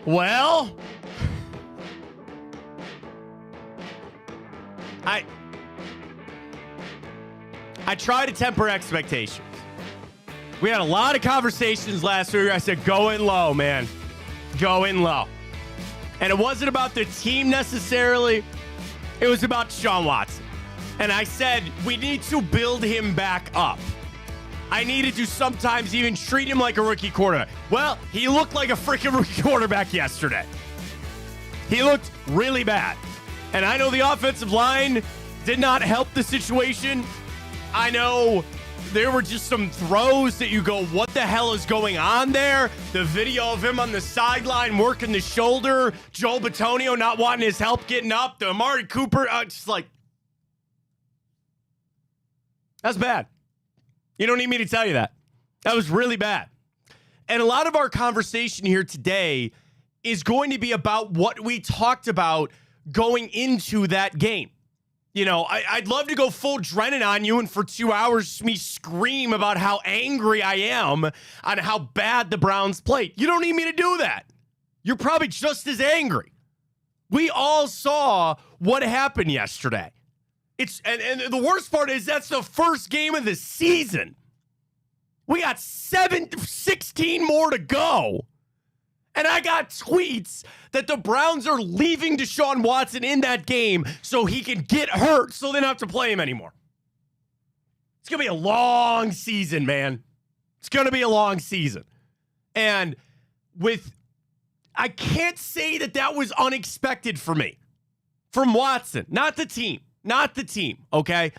Well, I try to temper expectations. We had a lot of conversations last week. I said, go in low, man. Go in low. And it wasn't about the team necessarily. It was about Deshaun Watson. And I said, we need to build him back up. I needed to sometimes even treat him like a rookie quarterback. Well, he looked like a freaking rookie quarterback yesterday. He looked really bad. And I know the offensive line did not help the situation. I know there were just some throws that you go, what the hell is going on there? The video of him on the sideline working the shoulder, Joel Bitonio not wanting his help getting up, the Amari Cooper, just like, that's bad. You don't need me to tell you that. That was really bad. And a lot of our conversation here today is going to be about what we talked about going into that game. You know, I'd love to go full Drennan on you and for 2 hours me scream about how angry I am on how bad the Browns played. You don't need me to do that. You're probably just as angry. We all saw what happened yesterday. And the worst part is that's the first game of the season. We got 16 more to go. And I got tweets that the Browns are leaving Deshaun Watson in that game so he can get hurt so they don't have to play him anymore. It's going to be a long season, man. It's going to be a long season. And I can't say that was unexpected for me. From Watson, not the team. Not the team, okay?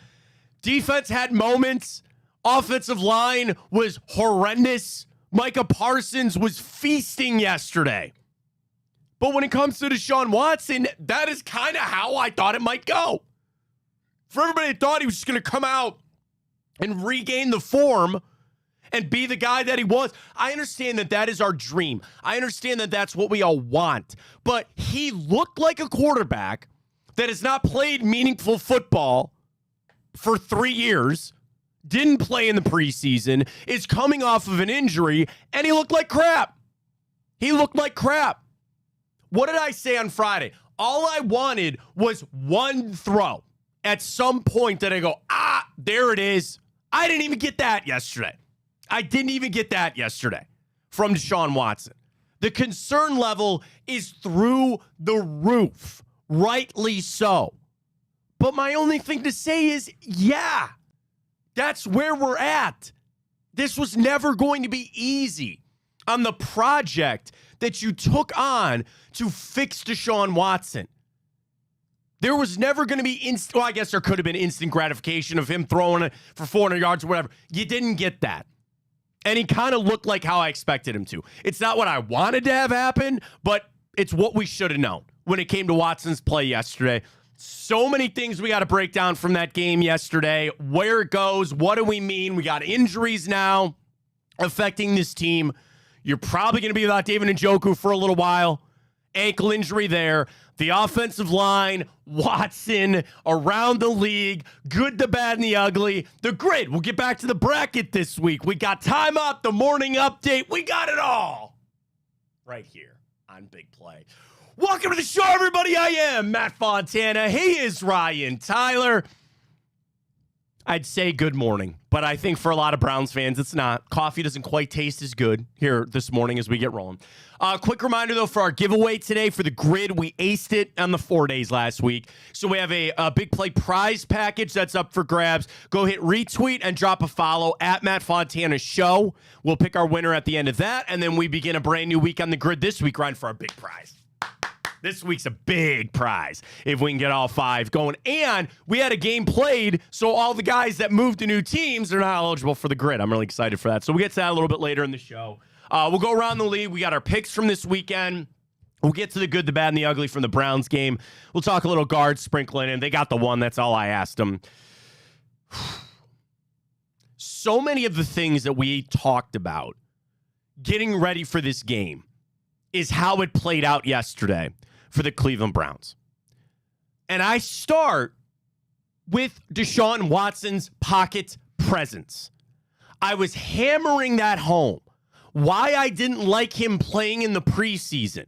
Defense had moments. Offensive line was horrendous. Micah Parsons was feasting yesterday. But when it comes to Deshaun Watson, that is kind of how I thought it might go. For everybody that thought he was just going to come out and regain the form and be the guy that he was, I understand that is our dream. I understand that that's what we all want. But he looked like a quarterback that has not played meaningful football for 3 years, didn't play in the preseason, is coming off of an injury, and he looked like crap. He looked like crap. What did I say on Friday? All I wanted was one throw at some point that I go, there it is. I didn't even get that yesterday. From Deshaun Watson. The concern level is through the roof. Rightly so. But my only thing to say is, yeah, that's where we're at. This was never going to be easy on the project that you took on to fix Deshaun Watson. There was never going to be I guess there could have been instant gratification of him throwing it for 400 yards or whatever. You didn't get that. And he kind of looked like how I expected him to. It's not what I wanted to have happen, but it's what we should have known when it came to Watson's play yesterday. So many things we got to break down from that game yesterday. Where it goes, what do we mean? We got injuries now affecting this team. You're probably going to be without David Njoku for a little while. Ankle injury there. The offensive line, Watson, around the league, good, the bad, and the ugly. The grid. We'll get back to the bracket this week. We got time up, the morning update. We got it all right here on Big Play. Welcome to the show, everybody. I am Matt Fontana. He is Ryan Tyler. I'd say good morning, but I think for a lot of Browns fans, it's not. Coffee doesn't quite taste as good here this morning as we get rolling. Quick reminder, though, for our giveaway today for the grid, we aced it on the 4 days last week. So we have a Big Play prize package that's up for grabs. Go hit retweet and drop a follow at Matt Fontana Show. We'll pick our winner at the end of that, and then we begin a brand new week on the grid this week, Ryan, for our big prize. This week's a big prize if we can get all 5 going. And we had a game played, so all the guys that moved to new teams are not eligible for the grid. I'm really excited for that. So we'll get to that a little bit later in the show. We'll go around the league. We got our picks from this weekend. We'll get to the good, the bad, and the ugly from the Browns game. We'll talk a little guard sprinkling in. They got the one. That's all I asked them. So many of the things that we talked about getting ready for this game is how it played out yesterday for the Cleveland Browns. And I start with Deshaun Watson's pocket presence. I was hammering that home. Why I didn't like him playing in the preseason.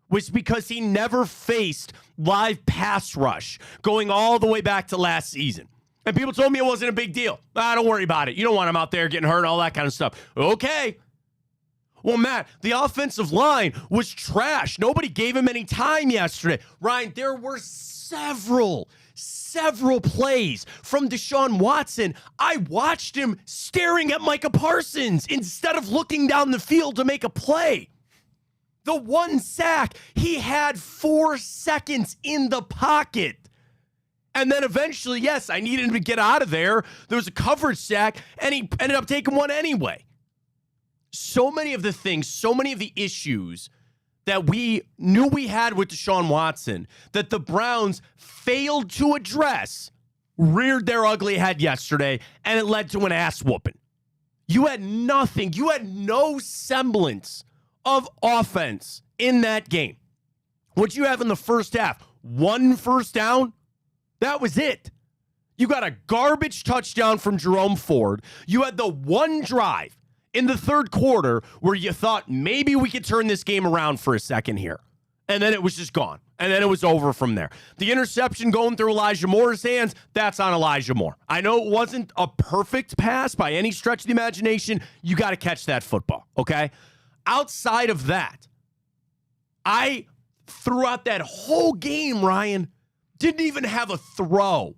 was because he never faced live pass rush going all the way back to last season. And people told me it wasn't a big deal. Don't worry about it. You don't want him out there getting hurt and all that kind of stuff. Okay. Well, Matt, the offensive line was trash. Nobody gave him any time yesterday. Ryan, there were several plays from Deshaun Watson. I watched him staring at Micah Parsons instead of looking down the field to make a play. The one sack, he had 4 seconds in the pocket. And then eventually, yes, I needed him to get out of there. There was a coverage sack, and he ended up taking one anyway. So many of the things, so many of the issues that we knew we had with Deshaun Watson that the Browns failed to address reared their ugly head yesterday, and it led to an ass whooping. You had nothing. You had no semblance of offense in that game. What you have in the first half, 1 first down, that was it. You got a garbage touchdown from Jerome Ford. You had the one drive in the third quarter where you thought maybe we could turn this game around for a second here. And then it was just gone. And then it was over from there. The interception going through Elijah Moore's hands, that's on Elijah Moore. I know it wasn't a perfect pass by any stretch of the imagination. You got to catch that football, okay? Outside of that, I, throughout that whole game, Ryan, didn't even have a throw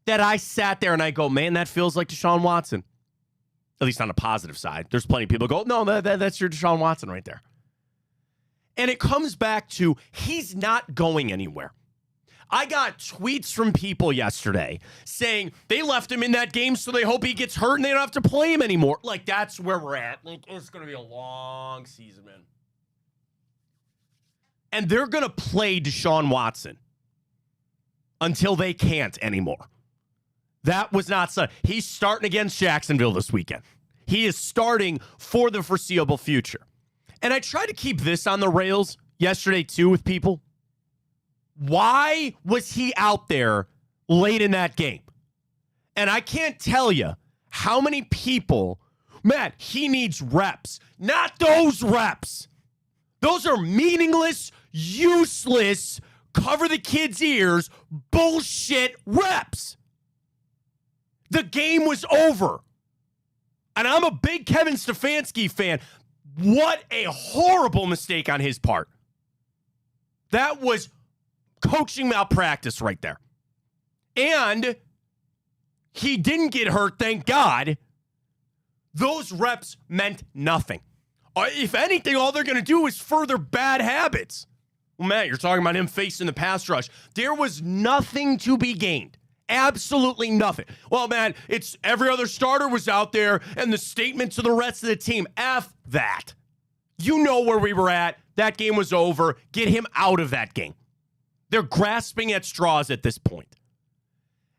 that I sat there and I go, man, that feels like Deshaun Watson. At least on the positive side. There's plenty of people go, no, that's your Deshaun Watson right there. And it comes back to he's not going anywhere. I got tweets from people yesterday saying they left him in that game so they hope he gets hurt and they don't have to play him anymore. Like, that's where we're at. Like, it's going to be a long season, man. And they're going to play Deshaun Watson until they can't anymore. That was not so. He's starting against Jacksonville this weekend. He is starting for the foreseeable future. And I tried to keep this on the rails yesterday, too, with people. Why was he out there late in that game? And I can't tell you how many people, man, he needs reps. Not those reps. Those are meaningless, useless, cover the kid's ears, bullshit reps. The game was over. And I'm a big Kevin Stefanski fan. What a horrible mistake on his part. That was coaching malpractice right there. And he didn't get hurt, thank God. Those reps meant nothing. If anything, all they're going to do is further bad habits. Well, Matt, you're talking about him facing the pass rush. There was nothing to be gained. Absolutely nothing. Well, man, it's every other starter was out there, and the statement to the rest of the team, F that. You know where we were at. That game was over. Get him out of that game. They're grasping at straws at this point.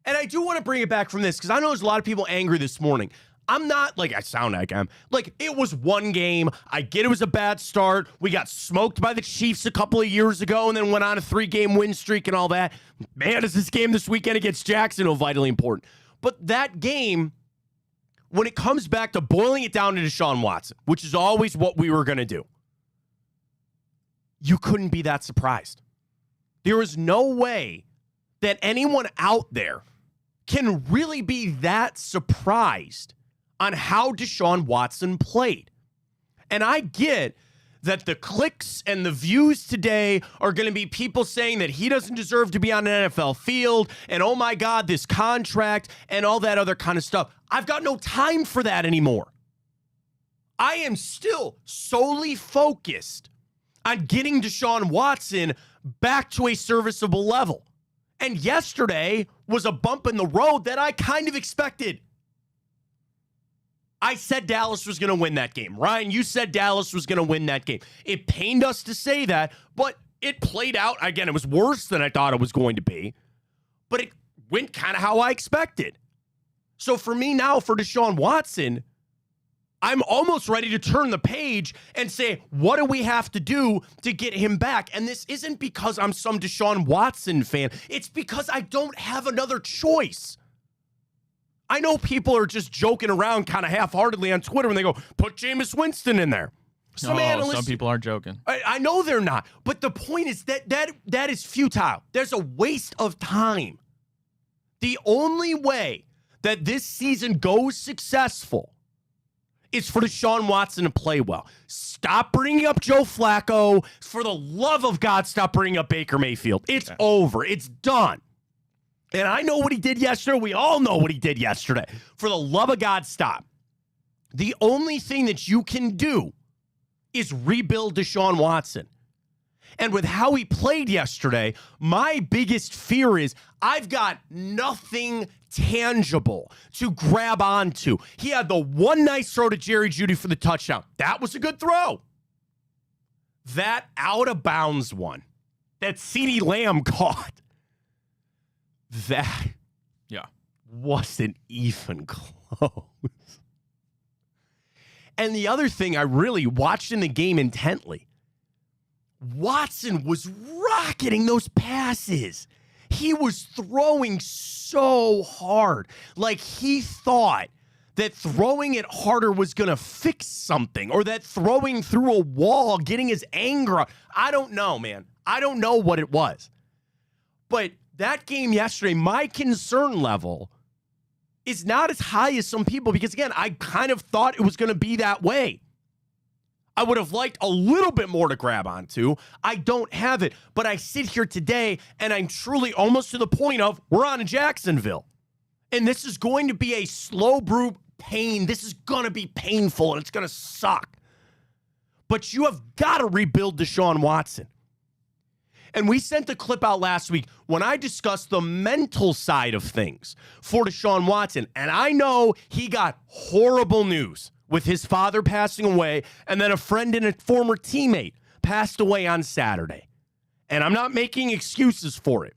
And I do want to bring it back from this, because I know there's a lot of people angry this morning. I'm not, like, I sound like I'm, like, it was one game. I get it was a bad start. We got smoked by the Chiefs a couple of years ago and then went on a 3-game win streak and all that. Man, is this game this weekend against Jacksonville vitally important. But that game, when it comes back to boiling it down to Deshaun Watson, which is always what we were going to do, you couldn't be that surprised. There is no way that anyone out there can really be that surprised on how Deshaun Watson played. And I get that the clicks and the views today are going to be people saying that he doesn't deserve to be on an NFL field, and oh my God, this contract, and all that other kind of stuff. I've got no time for that anymore. I am still solely focused on getting Deshaun Watson back to a serviceable level. And yesterday was a bump in the road that I kind of expected. I said Dallas was going to win that game. Ryan, you said Dallas was going to win that game. It pained us to say that, but it played out. Again, it was worse than I thought it was going to be, but it went kind of how I expected. So for me now, for Deshaun Watson, I'm almost ready to turn the page and say, what do we have to do to get him back? And this isn't because I'm some Deshaun Watson fan. It's because I don't have another choice. I know people are just joking around kind of half-heartedly on Twitter when they go, put Jameis Winston in there. Some people aren't joking. I know they're not. But the point is that is futile. There's a waste of time. The only way that this season goes successful is for Deshaun Watson to play well. Stop bringing up Joe Flacco. For the love of God, stop bringing up Baker Mayfield. It's over. It's done. And I know what he did yesterday. We all know what he did yesterday. For the love of God, stop. The only thing that you can do is rebuild Deshaun Watson. And with how he played yesterday, my biggest fear is I've got nothing tangible to grab onto. He had the one nice throw to Jerry Jeudy for the touchdown. That was a good throw. That out of bounds one that CeeDee Lamb caught, that wasn't even close. And the other thing I really watched in the game intently, Watson was rocketing those passes. He was throwing so hard. Like he thought that throwing it harder was going to fix something, or that throwing through a wall, getting his anger out. I don't know, man. I don't know what it was. But that game yesterday, my concern level is not as high as some people, because, again, I kind of thought it was going to be that way. I would have liked a little bit more to grab onto. I don't have it, but I sit here today and I'm truly almost to the point of we're on to Jacksonville. And this is going to be a slow brew pain. This is going to be painful and it's going to suck. But you have got to rebuild Deshaun Watson. And we sent the clip out last week when I discussed the mental side of things for Deshaun Watson. And I know he got horrible news with his father passing away, and then a friend and a former teammate passed away on Saturday. And I'm not making excuses for it,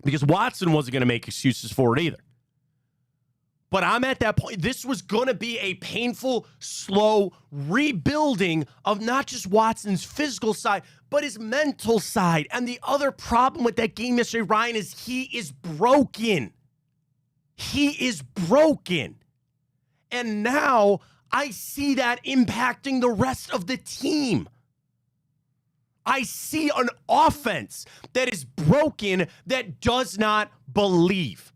because Watson wasn't going to make excuses for it either. But I'm at that point. This was going to be a painful, slow rebuilding of not just Watson's physical side, but his mental side. And the other problem with that game yesterday, Ryan, is he is broken. He is broken. And now I see that impacting the rest of the team. I see an offense that is broken, that does not believe.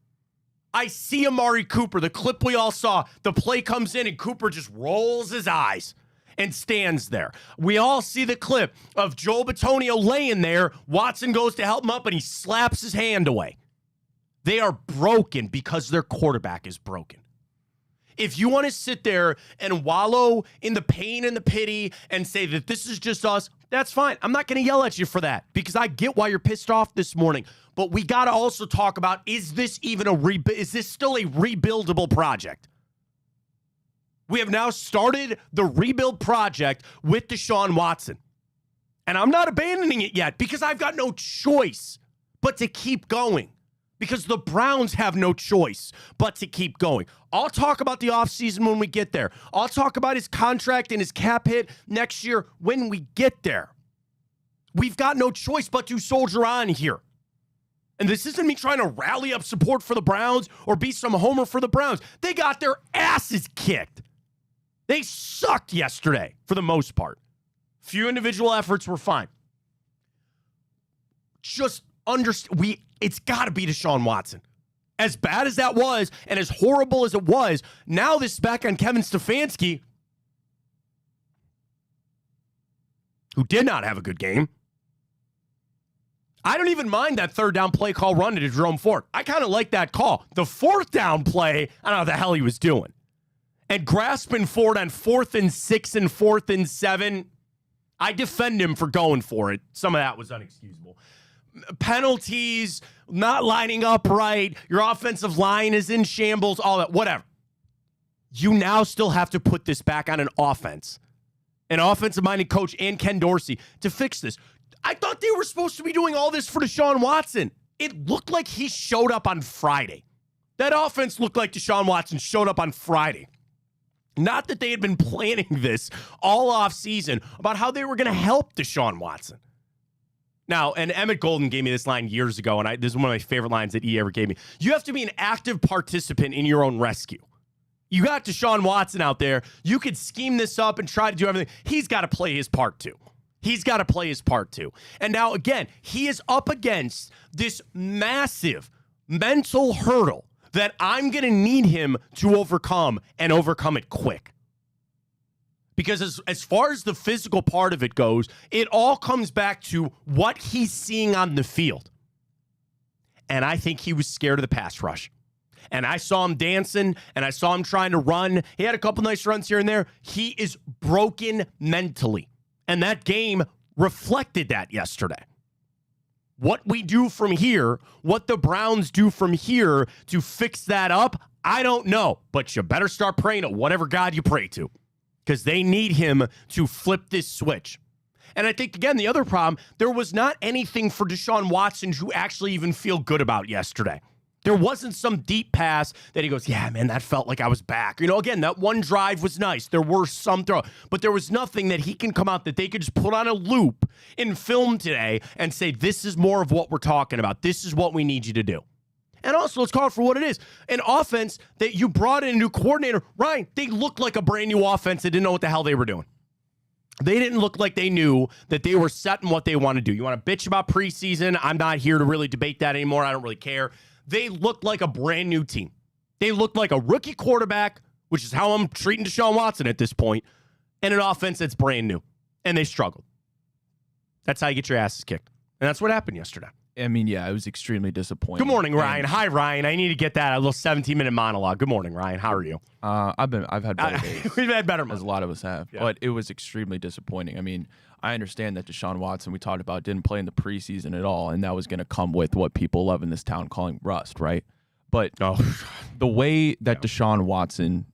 I see Amari Cooper, the clip we all saw. The play comes in and Cooper just rolls his eyes and stands there. We all see the clip of Joel Bitonio laying there. Watson goes to help him up and he slaps his hand away. They are broken because their quarterback is broken. If you want to sit there and wallow in the pain and the pity and say that this is just us, that's fine. I'm not going to yell at you for that, because I get why you're pissed off this morning. But we got to also talk about, is this even is this still a rebuildable project? We have now started the rebuild project with Deshaun Watson. And I'm not abandoning it yet, because I've got no choice but to keep going. Because the Browns have no choice but to keep going. I'll talk about the offseason when we get there. I'll talk about his contract and his cap hit next year when we get there. We've got no choice but to soldier on here. And this isn't me trying to rally up support for the Browns or be some homer for the Browns. They got their asses kicked. They sucked yesterday for the most part. Few individual efforts were fine. Just understand, it's got to be Deshaun Watson. As bad as that was, and as horrible as it was, now this is back on Kevin Stefanski, who did not have a good game. I don't even mind that third down play call run to Jerome Ford. I kind of like that call. The fourth down play, I don't know what the hell he was doing. And grasping Ford on 4th and 6 and 4th and 7, I defend him for going for it. Some of that was unexcusable. Penalties, not lining up right, your offensive line is in shambles, all that, whatever. You now still have to put this back on an offensive-minded coach and Ken Dorsey to fix this. I thought they were supposed to be doing all this for Deshaun Watson. It looked like he showed up on Friday. That offense looked like Deshaun Watson showed up on Friday. Not that they had been planning this all offseason about how they were going to help Deshaun Watson. Now, and Emmett Golden gave me this line years ago, and this is one of my favorite lines that he ever gave me. You have to be an active participant in your own rescue. You got Deshaun Watson out there. You could scheme this up and try to do everything. He's got to play his part too. And now, again, he is up against this massive mental hurdle that I'm going to need him to overcome and overcome it quick. Because as far as the physical part of it goes, it all comes back to what he's seeing on the field. And I think he was scared of the pass rush. And I saw him dancing, and I saw him trying to run. He had a couple nice runs here and there. He is broken mentally. And that game reflected that yesterday. What we do from here, what the Browns do from here to fix that up, I don't know. But you better start praying to whatever God you pray to, because they need him to flip this switch. And I think, again, the other problem, there was not anything for Deshaun Watson to actually even feel good about yesterday. There wasn't some deep pass that he goes, yeah, man, that felt like I was back. Again, that one drive was nice. There were some throws, but there was nothing that he can come out that they could just put on a loop in film today and say, this is more of what we're talking about. This is what we need you to do. And also, let's call it for what it is. An offense that you brought in a new coordinator. Ryan, they looked like a brand new offense that didn't know what the hell they were doing. They didn't look like they knew that they were set in what they want to do. You want to bitch about preseason? I'm not here to really debate that anymore. I don't really care. They looked like a brand new team. They looked like a rookie quarterback, which is how I'm treating Deshaun Watson at this point, and an offense that's brand new. And they struggled. That's how you get your asses kicked. And that's what happened yesterday. I mean, yeah, it was extremely disappointing. Good morning, Ryan. Hi, Ryan. I need to get that a little 17-minute monologue. Good morning, Ryan. How are you? I've had better days. We've had better months. As a lot of us have. Yeah. But it was extremely disappointing. I mean, I understand that Deshaun Watson, we talked about, didn't play in the preseason at all, and that was going to come with what people love in this town calling rust, right? But the way that Deshaun Watson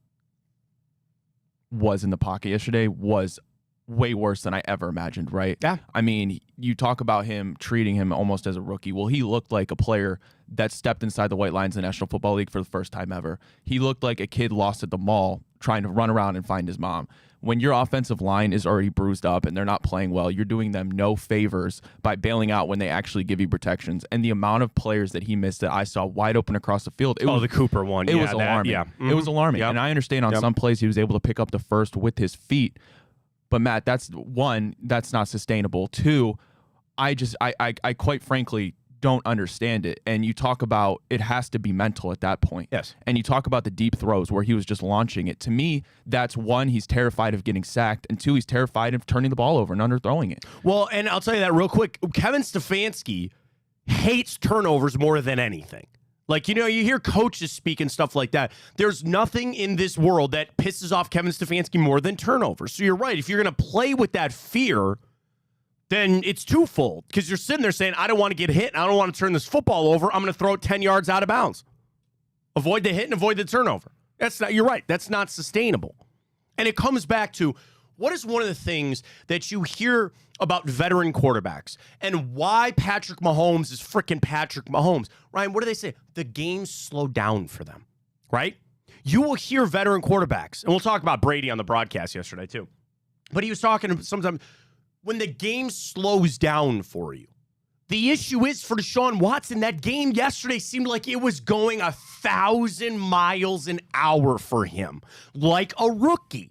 was in the pocket yesterday was way worse than I ever imagined, right? Yeah. I mean, you talk about him treating him almost as a rookie. Well, he looked like a player that stepped inside the white lines of the National Football League for the first time ever. He looked like a kid lost at the mall trying to run around and find his mom. When your offensive line is already bruised up and they're not playing well, you're doing them no favors by bailing out when they actually give you protections. And the amount of players that he missed that I saw wide open across the field. It was the Cooper one. It was alarming. Mm-hmm. It was alarming. Yep. And I understand on some plays he was able to pick up the first with his feet. But Matt, that's one, that's not sustainable. Two, I quite frankly don't understand it. And you talk about it has to be mental at that point. Yes. And you talk about the deep throws where he was just launching it. To me, that's one, he's terrified of getting sacked, and two, he's terrified of turning the ball over and underthrowing it. Well, and I'll tell you that real quick. Kevin Stefanski hates turnovers more than anything. Like, you hear coaches speak and stuff like that. There's nothing in this world that pisses off Kevin Stefanski more than turnovers. So you're right. If you're going to play with that fear, then it's twofold. Because you're sitting there saying, I don't want to get hit, and I don't want to turn this football over. I'm going to throw it 10 yards out of bounds. Avoid the hit and avoid the turnover. You're right. That's not sustainable. And it comes back to, what is one of the things that you hear about veteran quarterbacks and why Patrick Mahomes is freaking Patrick Mahomes? Ryan, what do they say? The game slowed down for them, right? You will hear veteran quarterbacks, and we'll talk about Brady on the broadcast yesterday too, but he was talking sometimes when the game slows down for you. The issue is for Deshaun Watson, that game yesterday seemed like it was going 1,000 miles an hour for him, like a rookie.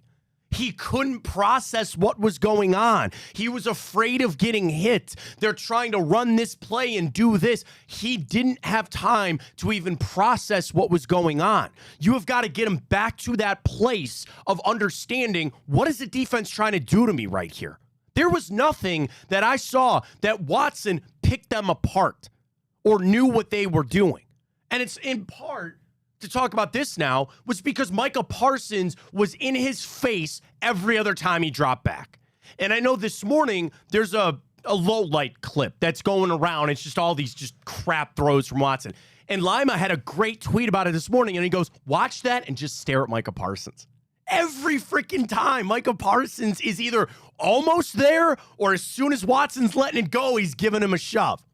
He couldn't process what was going on. He was afraid of getting hit. They're trying to run this play and do this. He didn't have time to even process what was going on. You have got to get him back to that place of understanding, what is the defense trying to do to me right here? There was nothing that I saw that Watson picked them apart or knew what they were doing. And it's in part to talk about this now was because Micah Parsons was in his face every other time he dropped back. And I know this morning there's a low light clip that's going around. It's just all these just crap throws from Watson. And Lima had a great tweet about it this morning, and he goes, watch that and just stare at Micah Parsons. Every freaking time Micah Parsons is either almost there or as soon as Watson's letting it go, he's giving him a shove.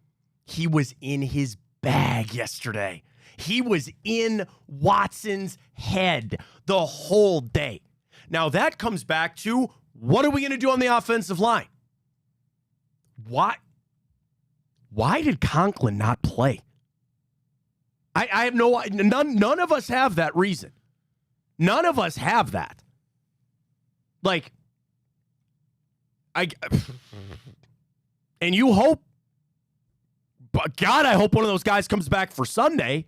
He was in his bag yesterday. He was in Watson's head the whole day. Now that comes back to, what are we going to do on the offensive line? Why did Conklin not play? I have none of us have that reason. None of us have that. Like, and you hope, but God, I hope one of those guys comes back for Sunday.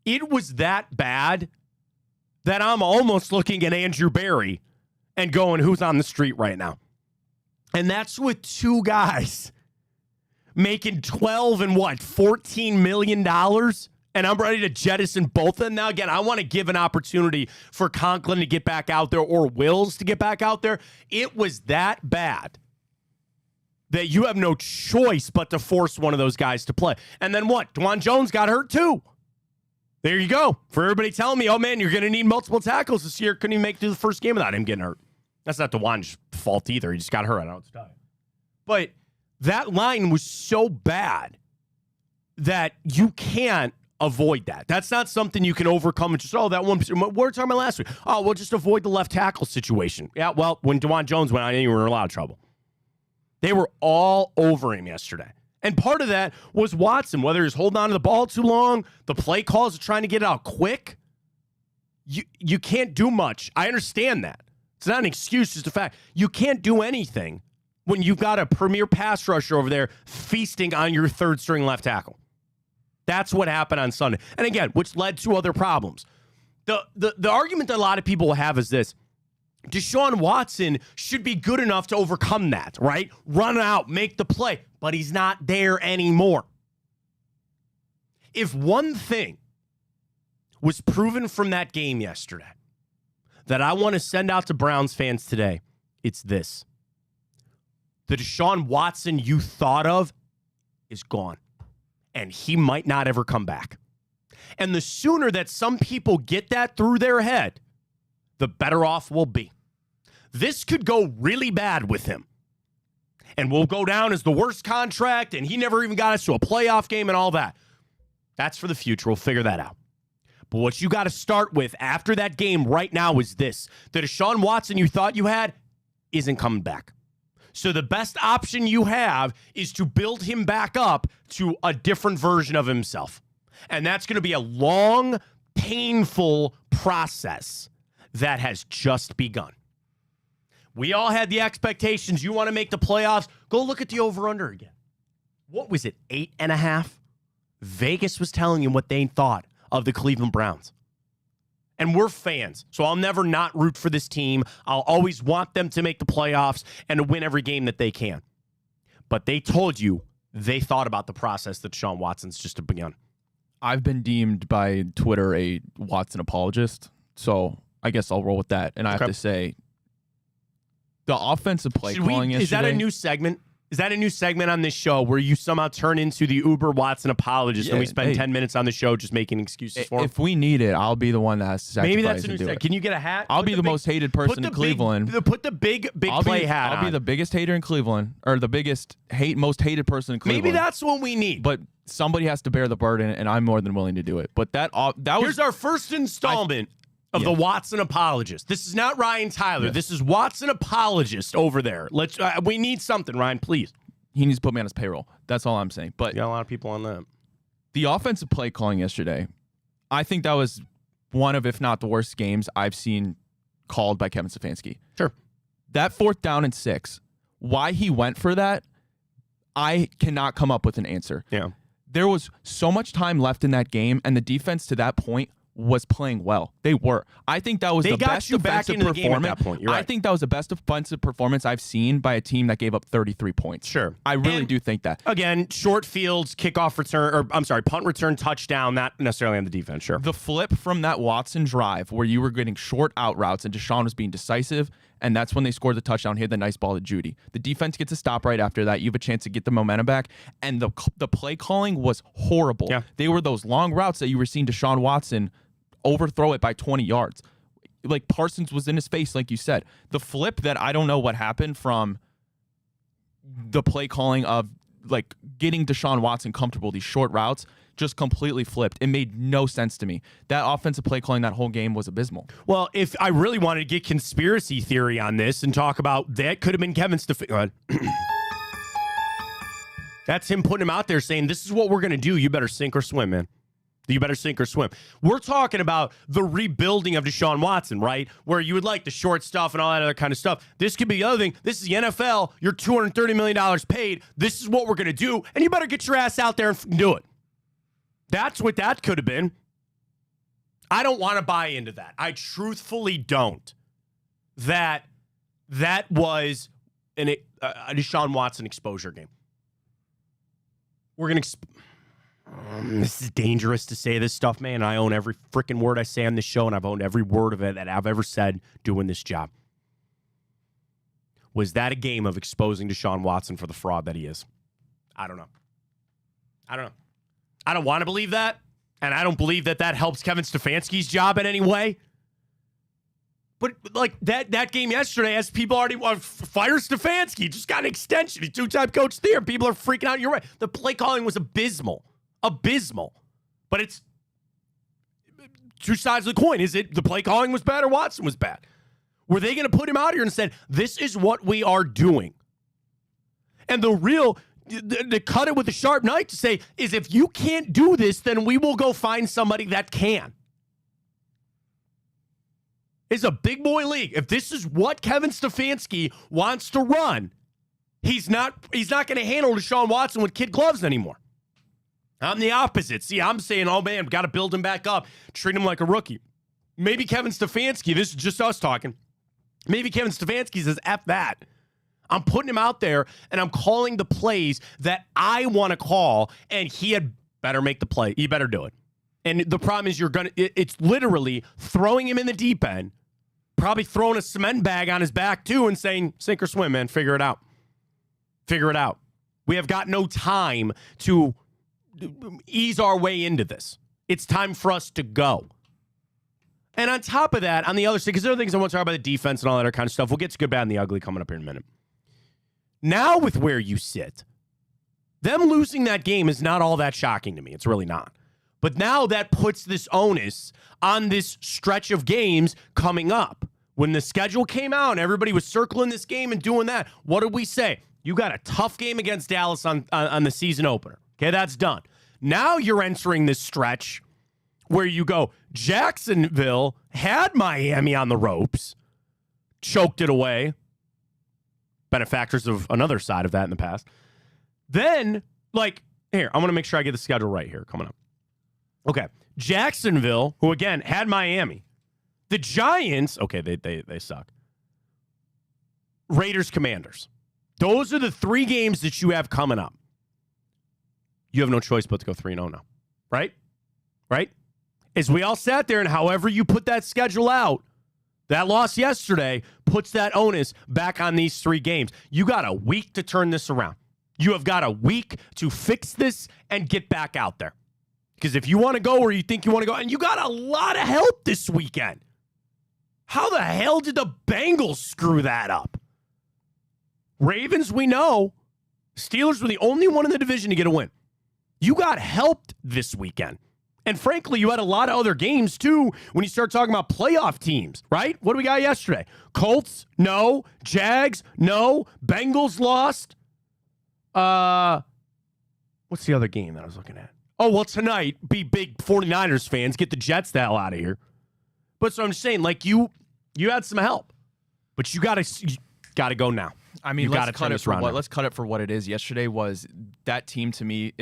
It was that bad that I'm almost looking at Andrew Berry and going, who's on the street right now? And that's with two guys making $12 and $14 million. And I'm ready to jettison both of them. Now, again, I want to give an opportunity for Conklin to get back out there or Wills to get back out there. It was that bad that you have no choice but to force one of those guys to play. And then what? Dwan Jones got hurt too. There you go. For everybody telling me, oh, man, you're going to need multiple tackles this year. Couldn't even make it to the first game without him getting hurt. That's not Dwan's fault either. He just got hurt. I don't know what to tell you. But that line was so bad that you can't avoid that. That's not something you can overcome and just, that one. We were talking about last week. Oh, we'll just avoid the left tackle situation. Yeah, well, when Dwan Jones went out, you were in a lot of trouble. They were all over him yesterday. And part of that was Watson, whether he's holding on to the ball too long, the play calls are trying to get it out quick. You can't do much. I understand that. It's not an excuse, it's a fact. You can't do anything when you've got a premier pass rusher over there feasting on your third string left tackle. That's what happened on Sunday. And again, which led to other problems. The argument that a lot of people will have is this. Deshaun Watson should be good enough to overcome that, right? Run out, make the play, but he's not there anymore. If one thing was proven from that game yesterday that I want to send out to Browns fans today, it's this. The Deshaun Watson you thought of is gone, and he might not ever come back. And the sooner that some people get that through their head, the better off we'll be. This could go really bad with him. And we'll go down as the worst contract, and he never even got us to a playoff game and all that. That's for the future. We'll figure that out. But what you got to start with after that game right now is this. The Deshaun Watson you thought you had isn't coming back. So the best option you have is to build him back up to a different version of himself. And that's going to be a long, painful process that has just begun. We all had the expectations. You want to make the playoffs? Go look at the over-under again. What was it, 8.5? Vegas was telling you what they thought of the Cleveland Browns. And we're fans, so I'll never not root for this team. I'll always want them to make the playoffs and to win every game that they can. But they told you they thought about the process that Deshaun Watson's just begun. I've been deemed by Twitter a Watson apologist, so I guess I'll roll with that. And I have to say, the offensive play calling yesterday. Is that a new segment? Is that a new segment on this show where you somehow turn into the Uber Watson apologist and we spend 10 minutes on the show just making excuses for him? If we need it, I'll be the one that has to sacrifice. Maybe that's a new segment. Can you get a hat? I'll be the most hated person in Cleveland. Put the big play hat on. I'll be the biggest hater in Cleveland, or the most hated person in Cleveland. Maybe that's what we need. But somebody has to bear the burden, and I'm more than willing to do it. But that was... Here's our first installment of the Watson apologist. This is not Ryan Tyler. This is Watson apologist over there. We need something, Ryan, please. He needs to put me on his payroll. That's all I'm saying. But you got a lot of people on that. The offensive play calling yesterday, I think that was one of, if not the worst games I've seen called by Kevin Stefanski. Sure. That 4th down and 6, why he went for that, I cannot come up with an answer. Yeah. There was so much time left in that game, and the defense to that point was playing well. They were. I think that was the best defensive performance. At that point. You're right. I think that was the best defensive performance I've seen by a team that gave up 33 points. Sure. I really do think that. Again, short fields, kickoff return, punt return, touchdown, not necessarily on the defense, sure. The flip from that Watson drive where you were getting short out routes and Deshaun was being decisive, and that's when they scored the touchdown, hit the nice ball to Judy. The defense gets a stop right after that. You have a chance to get the momentum back, and the play calling was horrible. Yeah. They were those long routes that you were seeing Deshaun Watson overthrow it by 20 yards. Like Parsons was in his face, like you said. The flip that I don't know what happened from the play calling of like getting Deshaun Watson comfortable, these short routes, just completely flipped. It made no sense to me. That offensive play calling that whole game was abysmal. Well, if I really wanted to get conspiracy theory on this and talk about that could have been Kevin Stefanski. That's him putting him out there saying, this is what we're going to do. You better sink or swim, man. You better sink or swim. We're talking about the rebuilding of Deshaun Watson, right? Where you would like the short stuff and all that other kind of stuff. This could be the other thing. This is the NFL. You're $230 million paid. This is what we're going to do. And you better get your ass out there and do it. That's what that could have been. I don't want to buy into that. I truthfully don't. That was a Deshaun Watson exposure game. We're going to... this is dangerous to say this stuff, man. I own every freaking word I say on this show, and I've owned every word of it that I've ever said doing this job. Was that a game of exposing Deshaun Watson for the fraud that he is? I don't know. I don't want to believe that, and I don't believe that helps Kevin Stefanski's job in any way. But like that game yesterday, as people already want fire Stefanski, just got an extension. He's two-time coach there. People are freaking out. You're right. The play calling was abysmal. But it's two sides of the coin. Is it the play calling was bad or Watson was bad? Were they going to put him out here and said, this is what we are doing? And to cut it with a sharp knife to say is if you can't do this, then we will go find somebody that can. It's a big boy league. If this is what Kevin Stefanski wants to run, he's not going to handle Deshaun Watson with kid gloves anymore. I'm the opposite. See, I'm saying, oh, man, got to build him back up, treat him like a rookie. Maybe Kevin Stefanski, this is just us talking, maybe Kevin Stefanski says, F that. I'm putting him out there, and I'm calling the plays that I want to call, and he had better make the play. He better do it. And the problem is it's literally throwing him in the deep end, probably throwing a cement bag on his back, too, and saying, sink or swim, man, figure it out. Figure it out. We have got no time to ease our way into this. It's time for us to go. And on top of that, on the other side, because there are things I want to talk about the defense and all that other kind of stuff. We'll get to good, bad, and the ugly coming up here in a minute. Now with where you sit, them losing that game is not all that shocking to me. It's really not. But now that puts this onus on this stretch of games coming up. When the schedule came out and everybody was circling this game and doing that, what did we say? You got a tough game against Dallas on the season opener. Okay, that's done. Now you're entering this stretch where you go, Jacksonville had Miami on the ropes, choked it away. Benefactors of another side of that in the past. Then, here, I'm going to make sure I get the schedule right here coming up. Okay, Jacksonville, who again had Miami. The Giants, okay, they suck. Raiders, Commanders. Those are the three games that you have coming up. You have no choice but to go 3-0 now. Right? Right? As we all sat there and however you put that schedule out, that loss yesterday puts that onus back on these three games. You got a week to turn this around. You have got a week to fix this and get back out there. Because if you want to go where you think you want to go, and you got a lot of help this weekend. How the hell did the Bengals screw that up? Ravens, we know. Steelers were the only one in the division to get a win. You got helped this weekend. And frankly, you had a lot of other games, too, when you start talking about playoff teams, right? What do we got yesterday? Colts? No. Jags? No. Bengals lost. What's the other game that I was looking at? Oh, well, tonight, be big 49ers fans. Get the Jets the hell out of here. But so I'm just saying, you had some help. But you got to go now. I mean, let's cut it for what it is. Yesterday was that team to me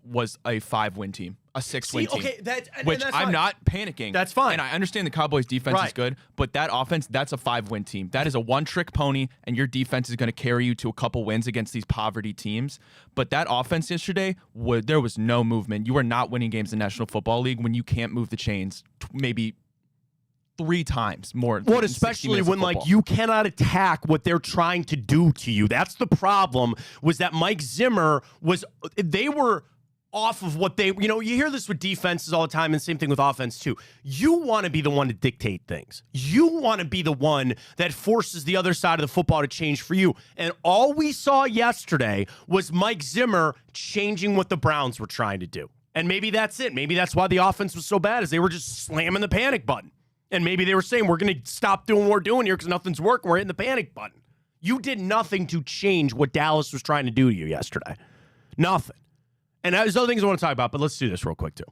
was a 5-win team, a 6-win team. Okay, that's I'm fine. not panicking. That's fine. And I understand the Cowboys defense is good, but that offense, that's a 5-win team. That is a one-trick pony, and your defense is going to carry you to a couple wins against these poverty teams. But that offense yesterday, there was no movement. You are not winning games in the National Football League when you can't move the chains maybe 3 times more. What, especially when you cannot attack what they're trying to do to you. That's the problem. Was that Mike Zimmer they were off of what they, you hear this with defenses all the time, and same thing with offense too. You want to be the one to dictate things. You want to be the one that forces the other side of the football to change for you. And all we saw yesterday was Mike Zimmer changing what the Browns were trying to do. And maybe that's it. Maybe that's why the offense was so bad, is they were just slamming the panic button. And maybe they were saying, we're going to stop doing what we're doing here because nothing's working. We're hitting the panic button. You did nothing to change what Dallas was trying to do to you yesterday. Nothing. And there's other things I want to talk about, but let's do this real quick, too.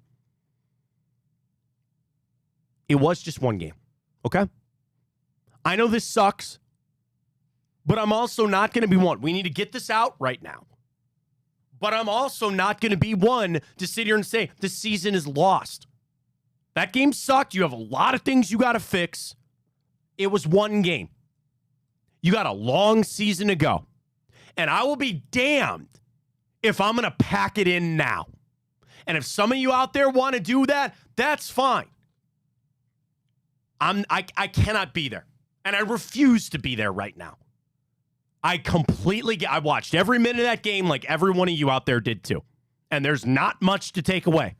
It was just one game, okay? I know this sucks, but I'm also not going to be one. We need to get this out right now. But I'm also not going to be one to sit here and say the season is lost. That game sucked. You have a lot of things you got to fix. It was one game. You got a long season to go. And I will be damned if I'm going to pack it in now. And if some of you out there want to do that, that's fine. I cannot be there. And I refuse to be there right now. I watched every minute of that game like every one of you out there did too. And there's not much to take away.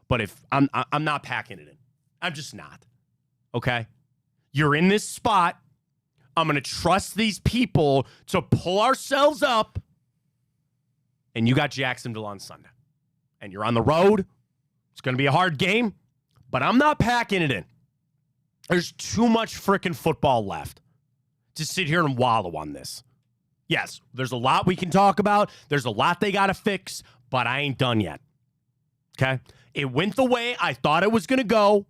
But if I'm not packing it in. I'm just not. Okay? You're in this spot. I'm going to trust these people to pull ourselves up. And you got Jacksonville on Sunday. And you're on the road. It's going to be a hard game. But I'm not packing it in. There's too much freaking football left to sit here and wallow on this. Yes, there's a lot we can talk about. There's a lot they got to fix. But I ain't done yet. Okay? It went the way I thought it was going to go.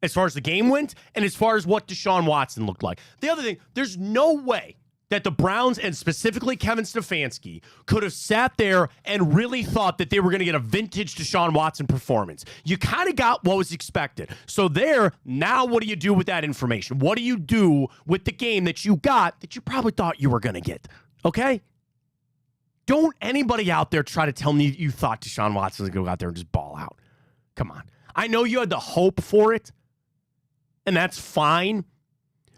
As far as the game went, and as far as what Deshaun Watson looked like. The other thing, there's no way that the Browns, and specifically Kevin Stefanski, could have sat there and really thought that they were going to get a vintage Deshaun Watson performance. You kind of got what was expected. So now what do you do with that information? What do you do with the game that you got that you probably thought you were going to get? Okay? Don't anybody out there try to tell me you thought Deshaun Watson was going to go out there and just ball out. Come on. I know you had the hope for it. And that's fine,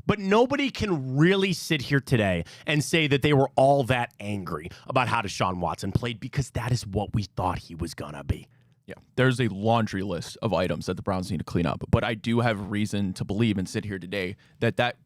but nobody can really sit here today and say that they were all that angry about how Deshaun Watson played because that is what we thought he was going to be. Yeah, there's a laundry list of items that the Browns need to clean up, but I do have reason to believe and sit here today that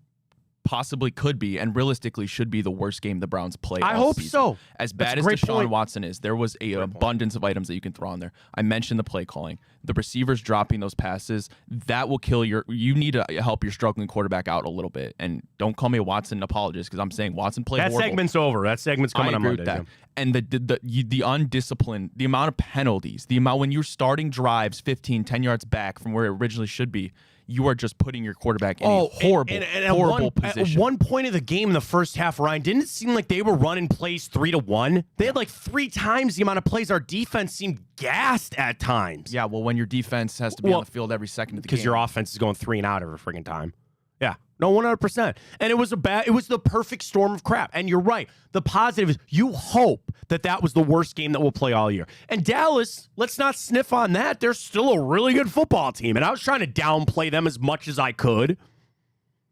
possibly could be and realistically should be the worst game the Browns play all I hope season. so. As bad as Deshaun Watson is, there was an abundance of items that you can throw on there. I mentioned the play calling, the receivers dropping those passes. That will kill you need to help your struggling quarterback out a little bit. And don't call me a Watson apologist because I'm saying Watson played horrible. That segment's over. That segment's coming on Monday. That. And the undisciplined, the amount of penalties, the amount when you're starting drives 15, 10 yards back from where it originally should be, you are just putting your quarterback in a horrible position. At one point of the game in the first half, Ryan, didn't it seem like they were running plays 3-1? They had like 3 times the amount of plays. Our defense seemed gassed at times. Yeah, well, when your defense has to be on the field every second of the game. Because your offense is going 3 and out every friggin' time. Yeah. No, 100%. And it was the perfect storm of crap. And you're right. The positive is you hope that was the worst game that we'll play all year. And Dallas, let's not sniff on that. They're still a really good football team. And I was trying to downplay them as much as I could.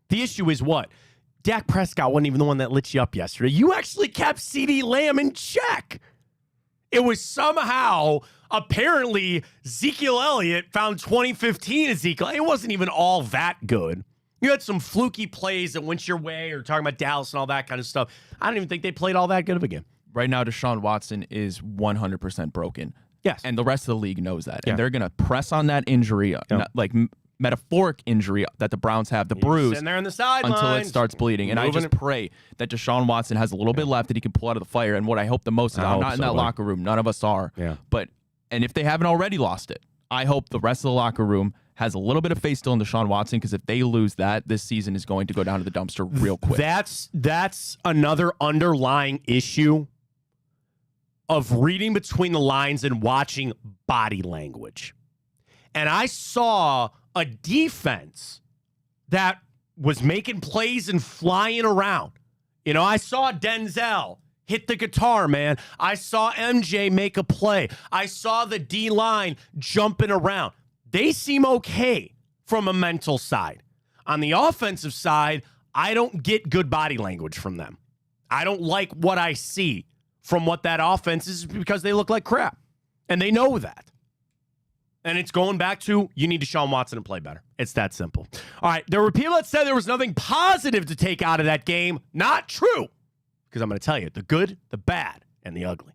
The issue is what? Dak Prescott wasn't even the one that lit you up yesterday. You actually kept CeeDee Lamb in check. It was somehow, apparently, Ezekiel Elliott found 2015 Ezekiel. It wasn't even all that good. You had some fluky plays that went your way or talking about Dallas and all that kind of stuff. I don't even think they played all that good of a game. Right now, Deshaun Watson is 100% broken. Yes. And the rest of the league knows that. Yeah. And they're going to press on that injury, like metaphoric injury that the Browns have, the bruise, sitting there in the sidelines, until it starts bleeding. And I just pray that Deshaun Watson has a little bit left that he can pull out of the fire. And what I hope the most is I'm not in that locker room. None of us are. Yeah. And if they haven't already lost it, I hope the rest of the locker room has a little bit of faith still in Deshaun Watson, because if they lose that, this season is going to go down to the dumpster real quick. That's another underlying issue of reading between the lines and watching body language. And I saw a defense that was making plays and flying around. You know, I saw Denzel hit the guitar, man. I saw MJ make a play. I saw the D-line jumping around. They seem okay from a mental side. On the offensive side, I don't get good body language from them. I don't like what I see from what that offense is because they look like crap. And they know that. And it's going back to, you need Deshaun Watson to play better. It's that simple. All right, there were people that said there was nothing positive to take out of that game. Not true. Because I'm going to tell you, the good, the bad, and the ugly.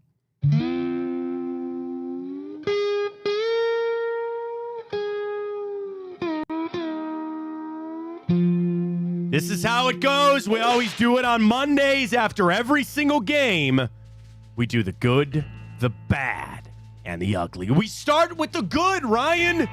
This is how it goes. We always do it on Mondays after every single game. We do the good, the bad, and the ugly. We start with the good, Ryan.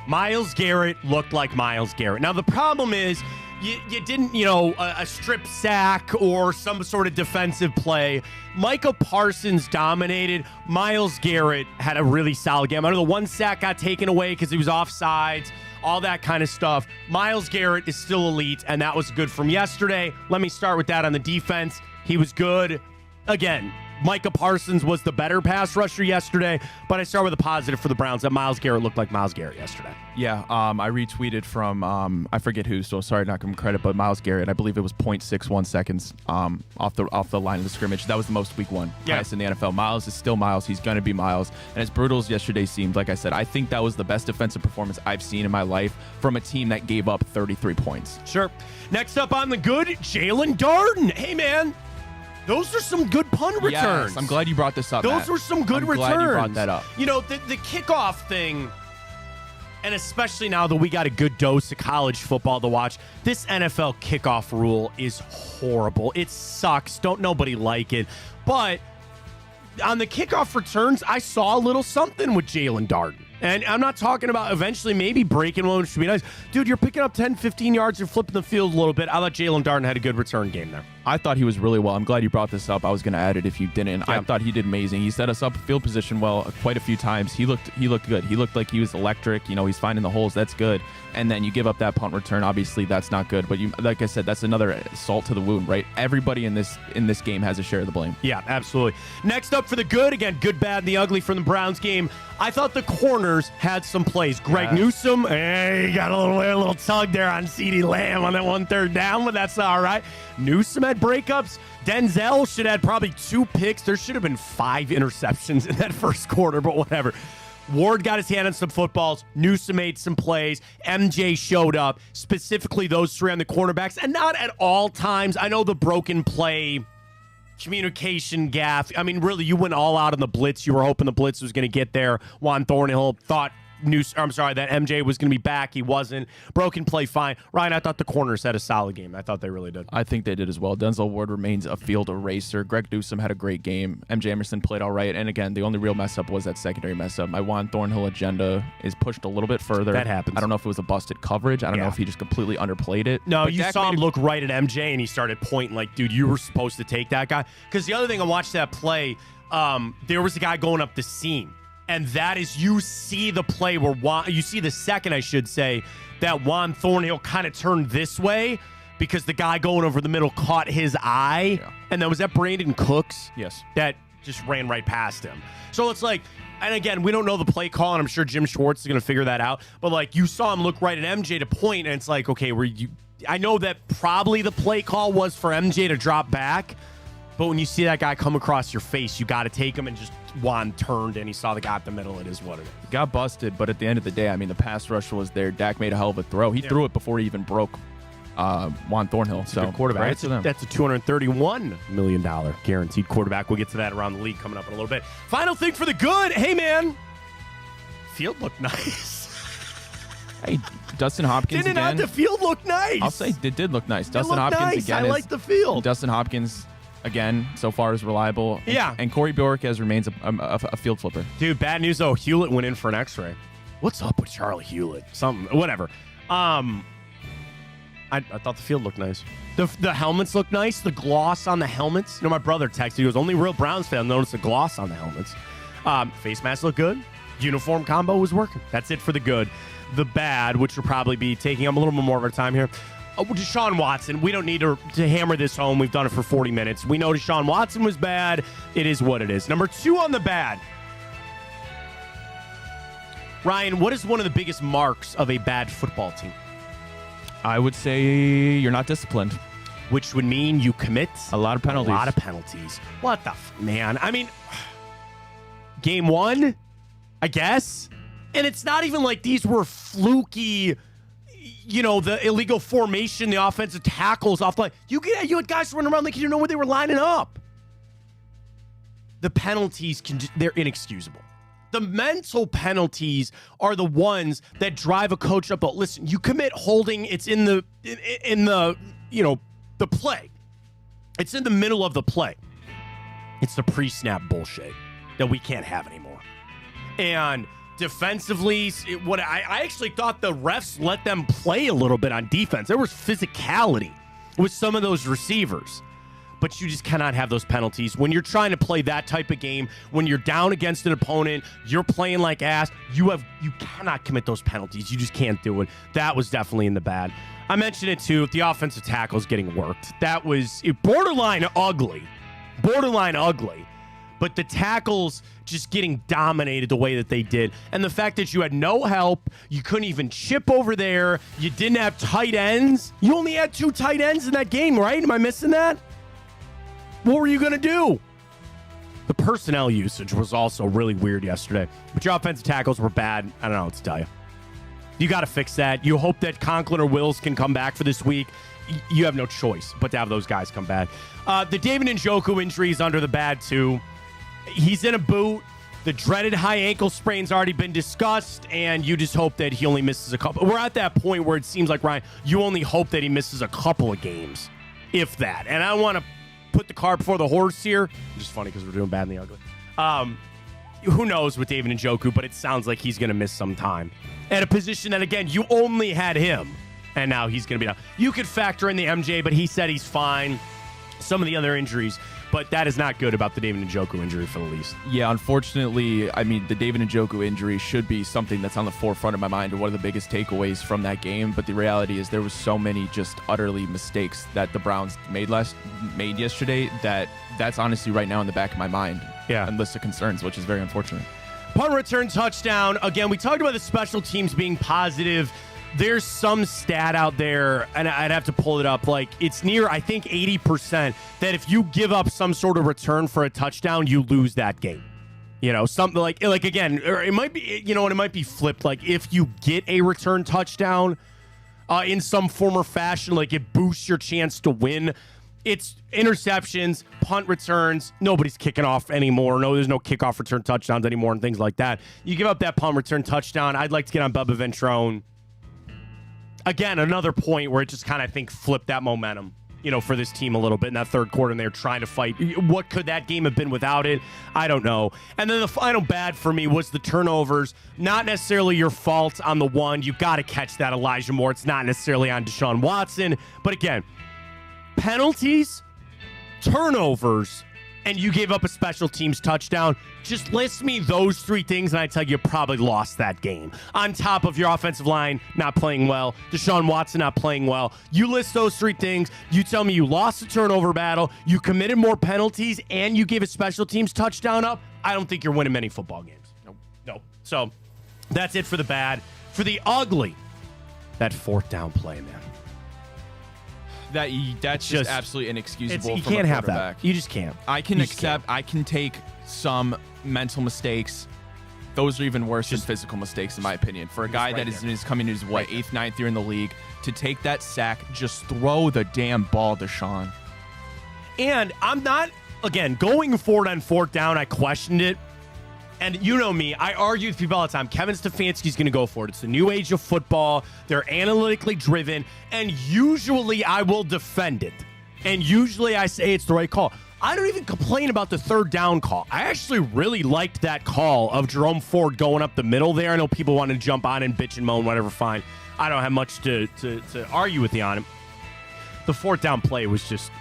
Myles Garrett looked like Myles Garrett. Now, the problem is you didn't, a strip sack or some sort of defensive play. Micah Parsons dominated. Myles Garrett had a really solid game. I know the one sack got taken away because he was offsides, all that kind of stuff. Myles Garrett is still elite, and that was good from yesterday. Let me start with that on the defense. He was good. Again, Micah Parsons was the better pass rusher yesterday, but I start with a positive for the Browns that Myles Garrett looked like Myles Garrett yesterday. Yeah, I retweeted from, I forget who, so sorry not to give him credit, but Myles Garrett, I believe it was 0.61 seconds off the line of the scrimmage. That was the most week one highest in the NFL. Myles is still Myles. He's going to be Myles. And as brutal as yesterday seemed, like I said, I think that was the best defensive performance I've seen in my life from a team that gave up 33 points. Sure. Next up on the good, Jalen Darden. Hey, man. Those are some good punt returns. Yes, I'm glad you brought this up, Those were some good returns. I'm glad you brought that up. The kickoff thing, and especially now that we got a good dose of college football to watch, this NFL kickoff rule is horrible. It sucks. Don't nobody like it. But on the kickoff returns, I saw a little something with Jalen Darden. And I'm not talking about eventually maybe breaking one, which would be nice. Dude, you're picking up 10, 15 yards. You're flipping the field a little bit. I thought Jalen Darden had a good return game there. I thought he was really well. I'm glad you brought this up. I was going to add it if you didn't. Yeah. I thought he did amazing. He set us up field position well quite a few times. He looked good. He looked like he was electric. He's finding the holes. That's good. And then you give up that punt return. Obviously, that's not good. But like I said, that's another salt to the wound, right? Everybody in this game has a share of the blame. Yeah, absolutely. Next up for the good, again, good, bad, and the ugly from the Browns game. I thought the corners had some plays. Greg Newsome, he got a little tug there on CeeDee Lamb on that 1 3rd down, but that's all right. Newsome had breakups. Denzel should have probably 2 picks. There should have been 5 interceptions in that first quarter, but whatever. Ward got his hand on some footballs. Newsome made some plays. MJ showed up, specifically those 3 on the cornerbacks, and not at all times. I know the broken play, communication gaffe. I mean, really, you went all out on the blitz. You were hoping the blitz was going to get there. Juan Thornhill thought that MJ was going to be back. He wasn't. Broken play, fine. Ryan, I thought the corners had a solid game. I thought they really did. I think they did as well. Denzel Ward remains a field eraser. Greg Newsome had a great game. MJ Emerson played all right. And again, the only real mess up was that secondary mess up. My Juan Thornhill agenda is pushed a little bit further. That happens. I don't know if it was a busted coverage. I don't know if he just completely underplayed it. No, but you saw him look right at MJ, and he started pointing like, dude, you were supposed to take that guy. Because the other thing I watched that play, there was a guy going up the seam. And that is, you see the play where you see the second, I should say, that Juan Thornhill kind of turned this way because the guy going over the middle caught his eye. Yeah. And then was that Brandon Cooks? Yes. That just ran right past him. So it's like, and again, we don't know the play call, and I'm sure Jim Schwartz is going to figure that out. But like, you saw him look right at MJ to point, and it's like, okay, I know that probably the play call was for MJ to drop back. But when you see that guy come across your face, you got to take him, and just Juan turned and he saw the guy at the middle. It is what it is. Got busted, but at the end of the day, I mean, the pass rush was there. Dak made a hell of a throw. He threw it before he even broke Juan Thornhill. So quarterback. That's a $231 million guaranteed quarterback. We'll get to that around the league coming up in a little bit. Final thing for the good. Hey, man. Field looked nice. Hey, Dustin Hopkins Didn't again. The field looked nice. I'll say it did look nice. Dustin Hopkins nice. Again. I like the field. Dustin Hopkins, again, so far is reliable. Yeah. And Corey Bjork remains a field flipper. Dude, bad news, though. Hewlett went in for an x-ray. What's up with Charlie Hewlett? Whatever. I thought the field looked nice. The helmets look nice. The gloss on the helmets. My brother texted. He goes, only real Browns fan noticed the gloss on the helmets. Face mask looked good. Uniform combo was working. That's it for the good. The bad, which will probably be taking up a little bit more of our time here. Deshaun Watson, we don't need to hammer this home. We've done it for 40 minutes. We know Deshaun Watson was bad. It is what it is. Number 2 on the bad. Ryan, what is one of the biggest marks of a bad football team? I would say you're not disciplined. Which would mean you commit a lot of penalties. What the man? I mean, game 1, I guess. And it's not even like these were fluky, the illegal formation, the offensive tackles off the line. You had guys running around like you didn't know where they were lining up. The penalties, they're inexcusable. The mental penalties are the ones that drive a coach up. But listen, you commit holding, it's in the the play. It's in the middle of the play. It's the pre-snap bullshit that we can't have anymore. And Defensively, I actually thought the refs let them play a little bit on defense. There was physicality with some of those receivers. But you just cannot have those penalties. When you're trying to play that type of game, when you're down against an opponent, you're playing like ass, you cannot commit those penalties. You just can't do it. That was definitely in the bad. I mentioned it too, the offensive tackles getting worked. That was borderline ugly. Borderline ugly. But the tackles just getting dominated the way that they did. And the fact that you had no help, you couldn't even chip over there, you didn't have tight ends. You only had 2 tight ends in that game, right? Am I missing that? What were you going to do? The personnel usage was also really weird yesterday. But your offensive tackles were bad. I don't know what to tell you. You got to fix that. You hope that Conklin or Wills can come back for this week. You have no choice but to have those guys come back. The David Njoku injury is under the bad, too. He's in a boot. The dreaded high ankle sprain's already been discussed, and you just hope that he only misses a couple. We're at that point where it seems like, Ryan, you only hope that he misses a couple of games, if that. And I don't want to put the cart before the horse here. It's just funny because we're doing bad in the ugly. Who knows with David Njoku, but it sounds like he's going to miss some time. At a position that, again, you only had him, and now he's going to be down. You could factor in the MJ, but he said he's fine. Some of the other injuries, but that is not good about the David Njoku injury for the least. Yeah, unfortunately, I mean, the David Njoku injury should be something that's on the forefront of my mind and one of the biggest takeaways from that game. But the reality is there was so many just utterly mistakes that the Browns made yesterday that's honestly right now in the back of my mind. Yeah. And list of concerns, which is very unfortunate. Punt return touchdown. Again, we talked about the special teams being positive. There's some stat out there, and I'd have to pull it up. Like, it's near, I think, 80% that if you give up some sort of return for a touchdown, you lose that game. You know, something like again, or it might be, you know, and it might be flipped. Like, if you get a return touchdown in some form or fashion, like, it boosts your chance to win. It's interceptions, punt returns. Nobody's kicking off anymore. No, there's no kickoff return touchdowns anymore and things like that. You give up that punt return touchdown. I'd like to get on Bubba Ventrone. Again, another point where it just kind of, I think, flipped that momentum, you know, for this team a little bit in that third quarter, and they're trying to fight. What could that game have been without it? I don't know. And then the final bad for me was the turnovers. Not necessarily your fault on the one. You got to catch that, Elijah Moore. It's not necessarily on Deshaun Watson. But again, penalties, turnovers, and you gave up a special teams touchdown. Just list me those 3 things, and I tell you probably lost that game. On top of your offensive line not playing well, Deshaun Watson not playing well. You list those 3 things. You tell me you lost the turnover battle, you committed more penalties, and you gave a special teams touchdown up. I don't think you're winning many football games. Nope. So that's it for the bad. For the ugly, that 4th down play, man. That's just absolutely inexcusable. You from can't a have quarterback. that. You just can't. I can accept. I can take some mental mistakes. Those are even worse than physical mistakes, in my opinion. For a guy that is coming to his 8th, 9th year in the league, to take that sack, just throw the damn ball, Deshaun. And I'm not, again, going forward on 4th down, I questioned it. And you know me, I argue with people all the time. Kevin Stefanski's going to go for it. It's the new age of football. They're analytically driven. And usually I will defend it. And usually I say it's the right call. I don't even complain about the 3rd down call. I actually really liked that call of Jerome Ford going up the middle there. I know people want to jump on and bitch and moan, whatever, fine. I don't have much to argue with you on it. The 4th down play was just,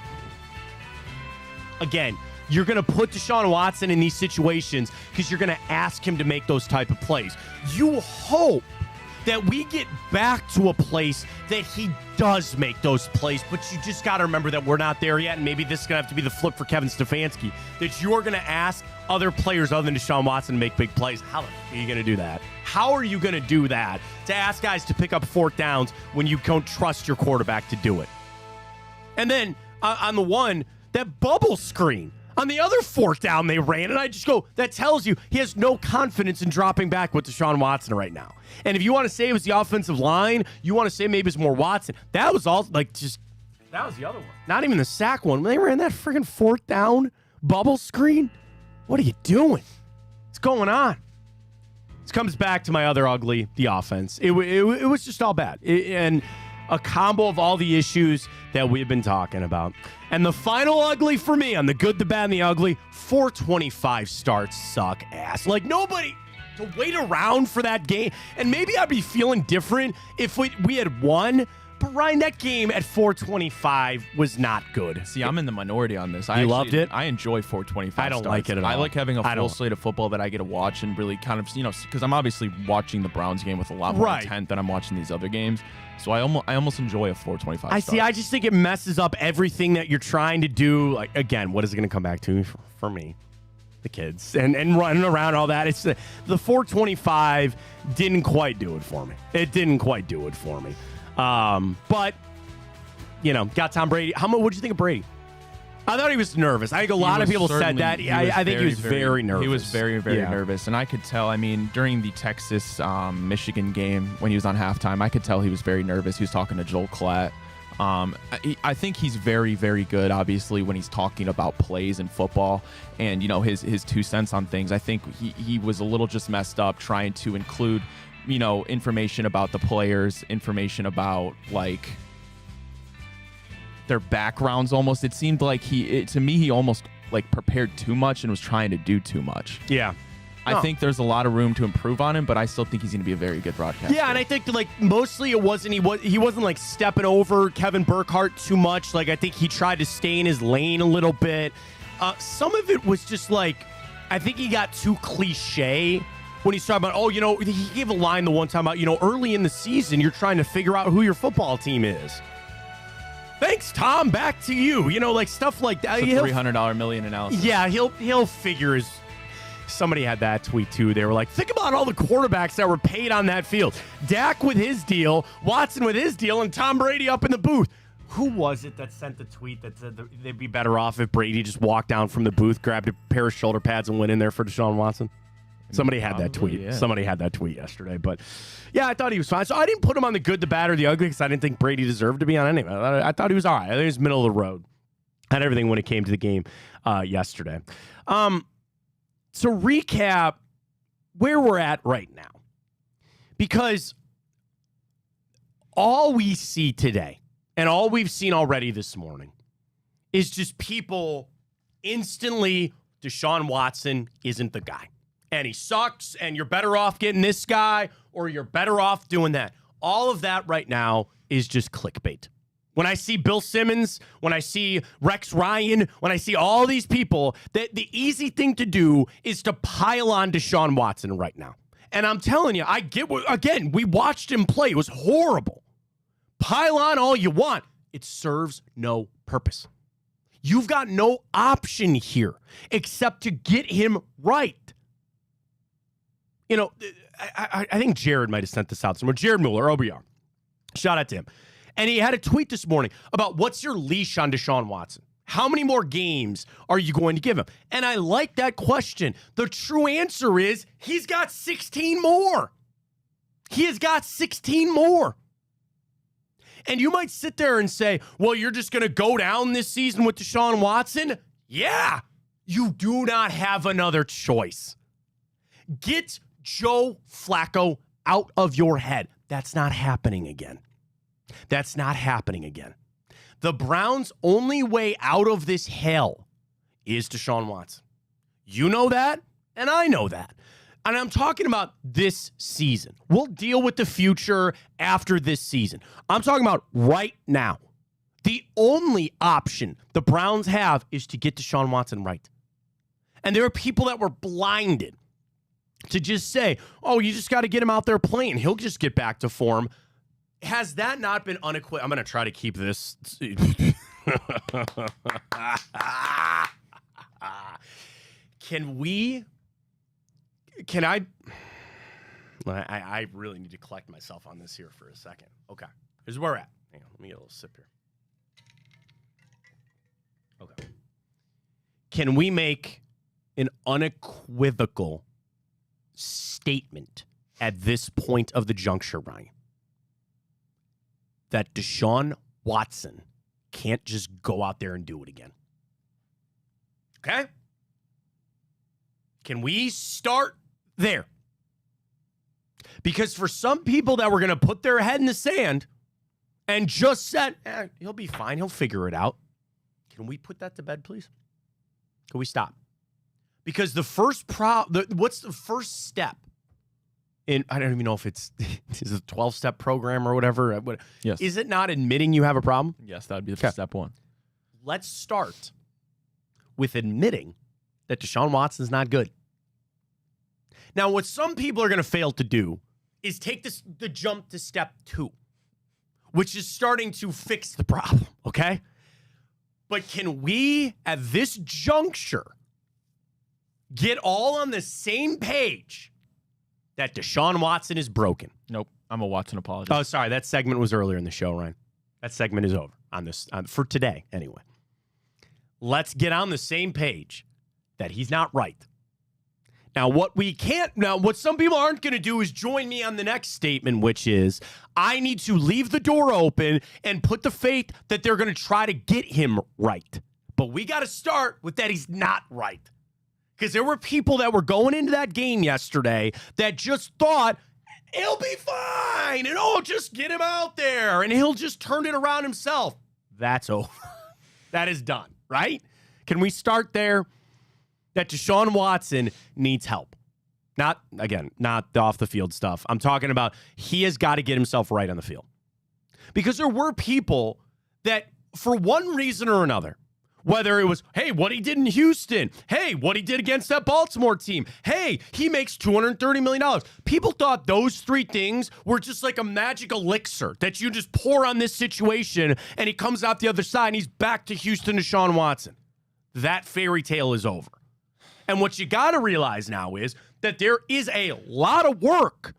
again, you're going to put Deshaun Watson in these situations because you're going to ask him to make those type of plays. You hope that we get back to a place that he does make those plays, but you just got to remember that we're not there yet, and maybe this is going to have to be the flip for Kevin Stefanski, that you're going to ask other players other than Deshaun Watson to make big plays. How are you going to do that? How are you going to do that, to ask guys to pick up 4th downs when you don't trust your quarterback to do it? And then on the one, that bubble screen. On the other 4th down they ran, and I just go, that tells you he has no confidence in dropping back with Deshaun Watson right now. And if you want to say it was the offensive line, you want to say maybe it's more Watson, that was all, like, just, that was the other one. Not even the sack one. When they ran that freaking 4th down bubble screen, what are you doing? What's going on? This comes back to my other ugly, the offense. It was just all bad. And a combo of all the issues that we've been talking about. And the final ugly for me on the good, the bad, and the ugly, 425 starts suck ass. Like, nobody, to wait around for that game. And maybe I'd be feeling different if we had won. But Ryan, that game at 425 was not good. See, I'm in the minority on this. Loved it? I enjoy 425 I don't starts. like it at all. I like having a full slate of football that I get to watch and really kind of, because I'm obviously watching the Browns game with a lot more intent than I'm watching these other games. So I almost enjoy a 425 start. See, I just think it messes up everything that you're trying to do. Like, again, what is it going to come back to for me? The kids and running around all that. It's the 425 didn't quite do it for me. It didn't quite do it for me. But got Tom Brady. What did you think of Brady? I thought he was nervous. I think a lot of people said that. I think he was very nervous. He was very, very nervous. And I could tell, during the Texas Michigan game when he was on halftime, I could tell he was very nervous. He was talking to Joel Klatt. I think he's very, very good, obviously, when he's talking about plays in football and, his 2 cents on things. I think he was a little just messed up trying to include, information about the players, information about, like, their backgrounds almost. It seemed like to me, he almost, like, prepared too much and was trying to do too much. Yeah. I think there's a lot of room to improve on him, but I still think he's going to be a very good broadcaster. Yeah, and I think like mostly it wasn't he wasn't like stepping over Kevin Burkhardt too much. Like I think he tried to stay in his lane a little bit. Some of it was just like I think he got too cliche when he's talking about he gave a line the one time about early in the season you're trying to figure out who your football team is. Thanks, Tom. Back to you. Like stuff like that. It's a $300 million analysis. Yeah, he'll figure his. Somebody had that tweet, too. They were like, think about all the quarterbacks that were paid on that field. Dak with his deal, Watson with his deal, and Tom Brady up in the booth. Who was it that sent the tweet that said they'd be better off if Brady just walked down from the booth, grabbed a pair of shoulder pads, and went in there for Deshaun Watson? Somebody had that tweet. Yeah. Somebody had that tweet yesterday. But, yeah, I thought he was fine. So I didn't put him on the good, the bad, or the ugly because I didn't think Brady deserved to be on any of it. I thought he was all right. I think he was middle of the road. Had everything when it came to the game yesterday. To recap where we're at right now, because all we see today and all we've seen already this morning is just people instantly, Deshaun Watson isn't the guy. And he sucks, and you're better off getting this guy, or you're better off doing that. All of that right now is just clickbait. When I see Bill Simmons, when I see Rex Ryan, when I see all these people, the easy thing to do is to pile on Deshaun Watson right now. And I'm telling you, again, we watched him play. It was horrible. Pile on all you want. It serves no purpose. You've got no option here except to get him right. I think Jared might have sent this out somewhere. Jared Mueller, OBR. Shout out to him. And he had a tweet this morning about what's your leash on Deshaun Watson? How many more games are you going to give him? And I like that question. The true answer is he's got 16 more. He has got 16 more. And you might sit there and say, well, you're just going to go down this season with Deshaun Watson? Yeah, you do not have another choice. Get Joe Flacco out of your head. That's not happening again. That's not happening again. The Browns' only way out of this hell is Deshaun Watson. You know that, and I know that. And I'm talking about this season. We'll deal with the future after this season. I'm talking about right now. The only option the Browns have is to get Deshaun Watson right. And there are people that were blinded to just say, oh, you just got to get him out there playing. He'll just get back to form. Has that not been unequivocal? I'm going to try to keep this. I really need to collect myself on this here for a second. Okay. Here's where we're at. Hang on. Let me get a little sip here. Okay. Can we make an unequivocal statement at this point of the juncture, Ryan, that Deshaun Watson can't just go out there and do it again? Okay? Can we start there? Because for some people that were going to put their head in the sand and just said, he'll be fine, he'll figure it out. Can we put that to bed, please? Can we stop? Because what's the first step I don't even know if it's is it a 12-step program or whatever. Yes. Is it not admitting you have a problem? Yes, that would be step one. Let's start with admitting that Deshaun Watson's not good. Now, what some people are going to fail to do is take the jump to step 2, which is starting to fix the problem, okay? But can we, at this juncture, get all on the same page that Deshaun Watson is broken? Nope. I'm a Watson apologist. Oh, sorry. That segment was earlier in the show, Ryan. That segment is over for today, anyway. Let's get on the same page that he's not right. Now, what some people aren't going to do is join me on the next statement, which is I need to leave the door open and put the faith that they're going to try to get him right. But we got to start with that he's not right. Because there were people that were going into that game yesterday that just thought, he'll be fine, and just get him out there, and he'll just turn it around himself. That's over. That is done, right? Can we start there? That Deshaun Watson needs help. Not the off-the-field stuff. I'm talking about he has got to get himself right on the field. Because there were people that, for one reason or another, whether it was, hey, what he did in Houston, hey, what he did against that Baltimore team, hey, he makes $230 million. People thought those 3 things were just like a magic elixir that you just pour on this situation, and he comes out the other side, and he's back to Houston, Deshaun Watson. That fairy tale is over. And what you got to realize now is that there is a lot of work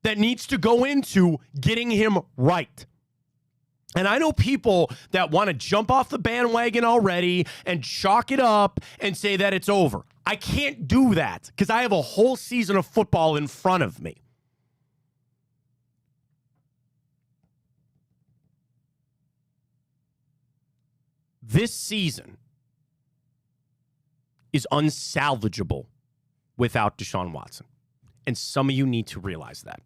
that needs to go into getting him right. And I know people that want to jump off the bandwagon already and chalk it up and say that it's over. I can't do that because I have a whole season of football in front of me. This season is unsalvageable without Deshaun Watson. And some of you need to realize that.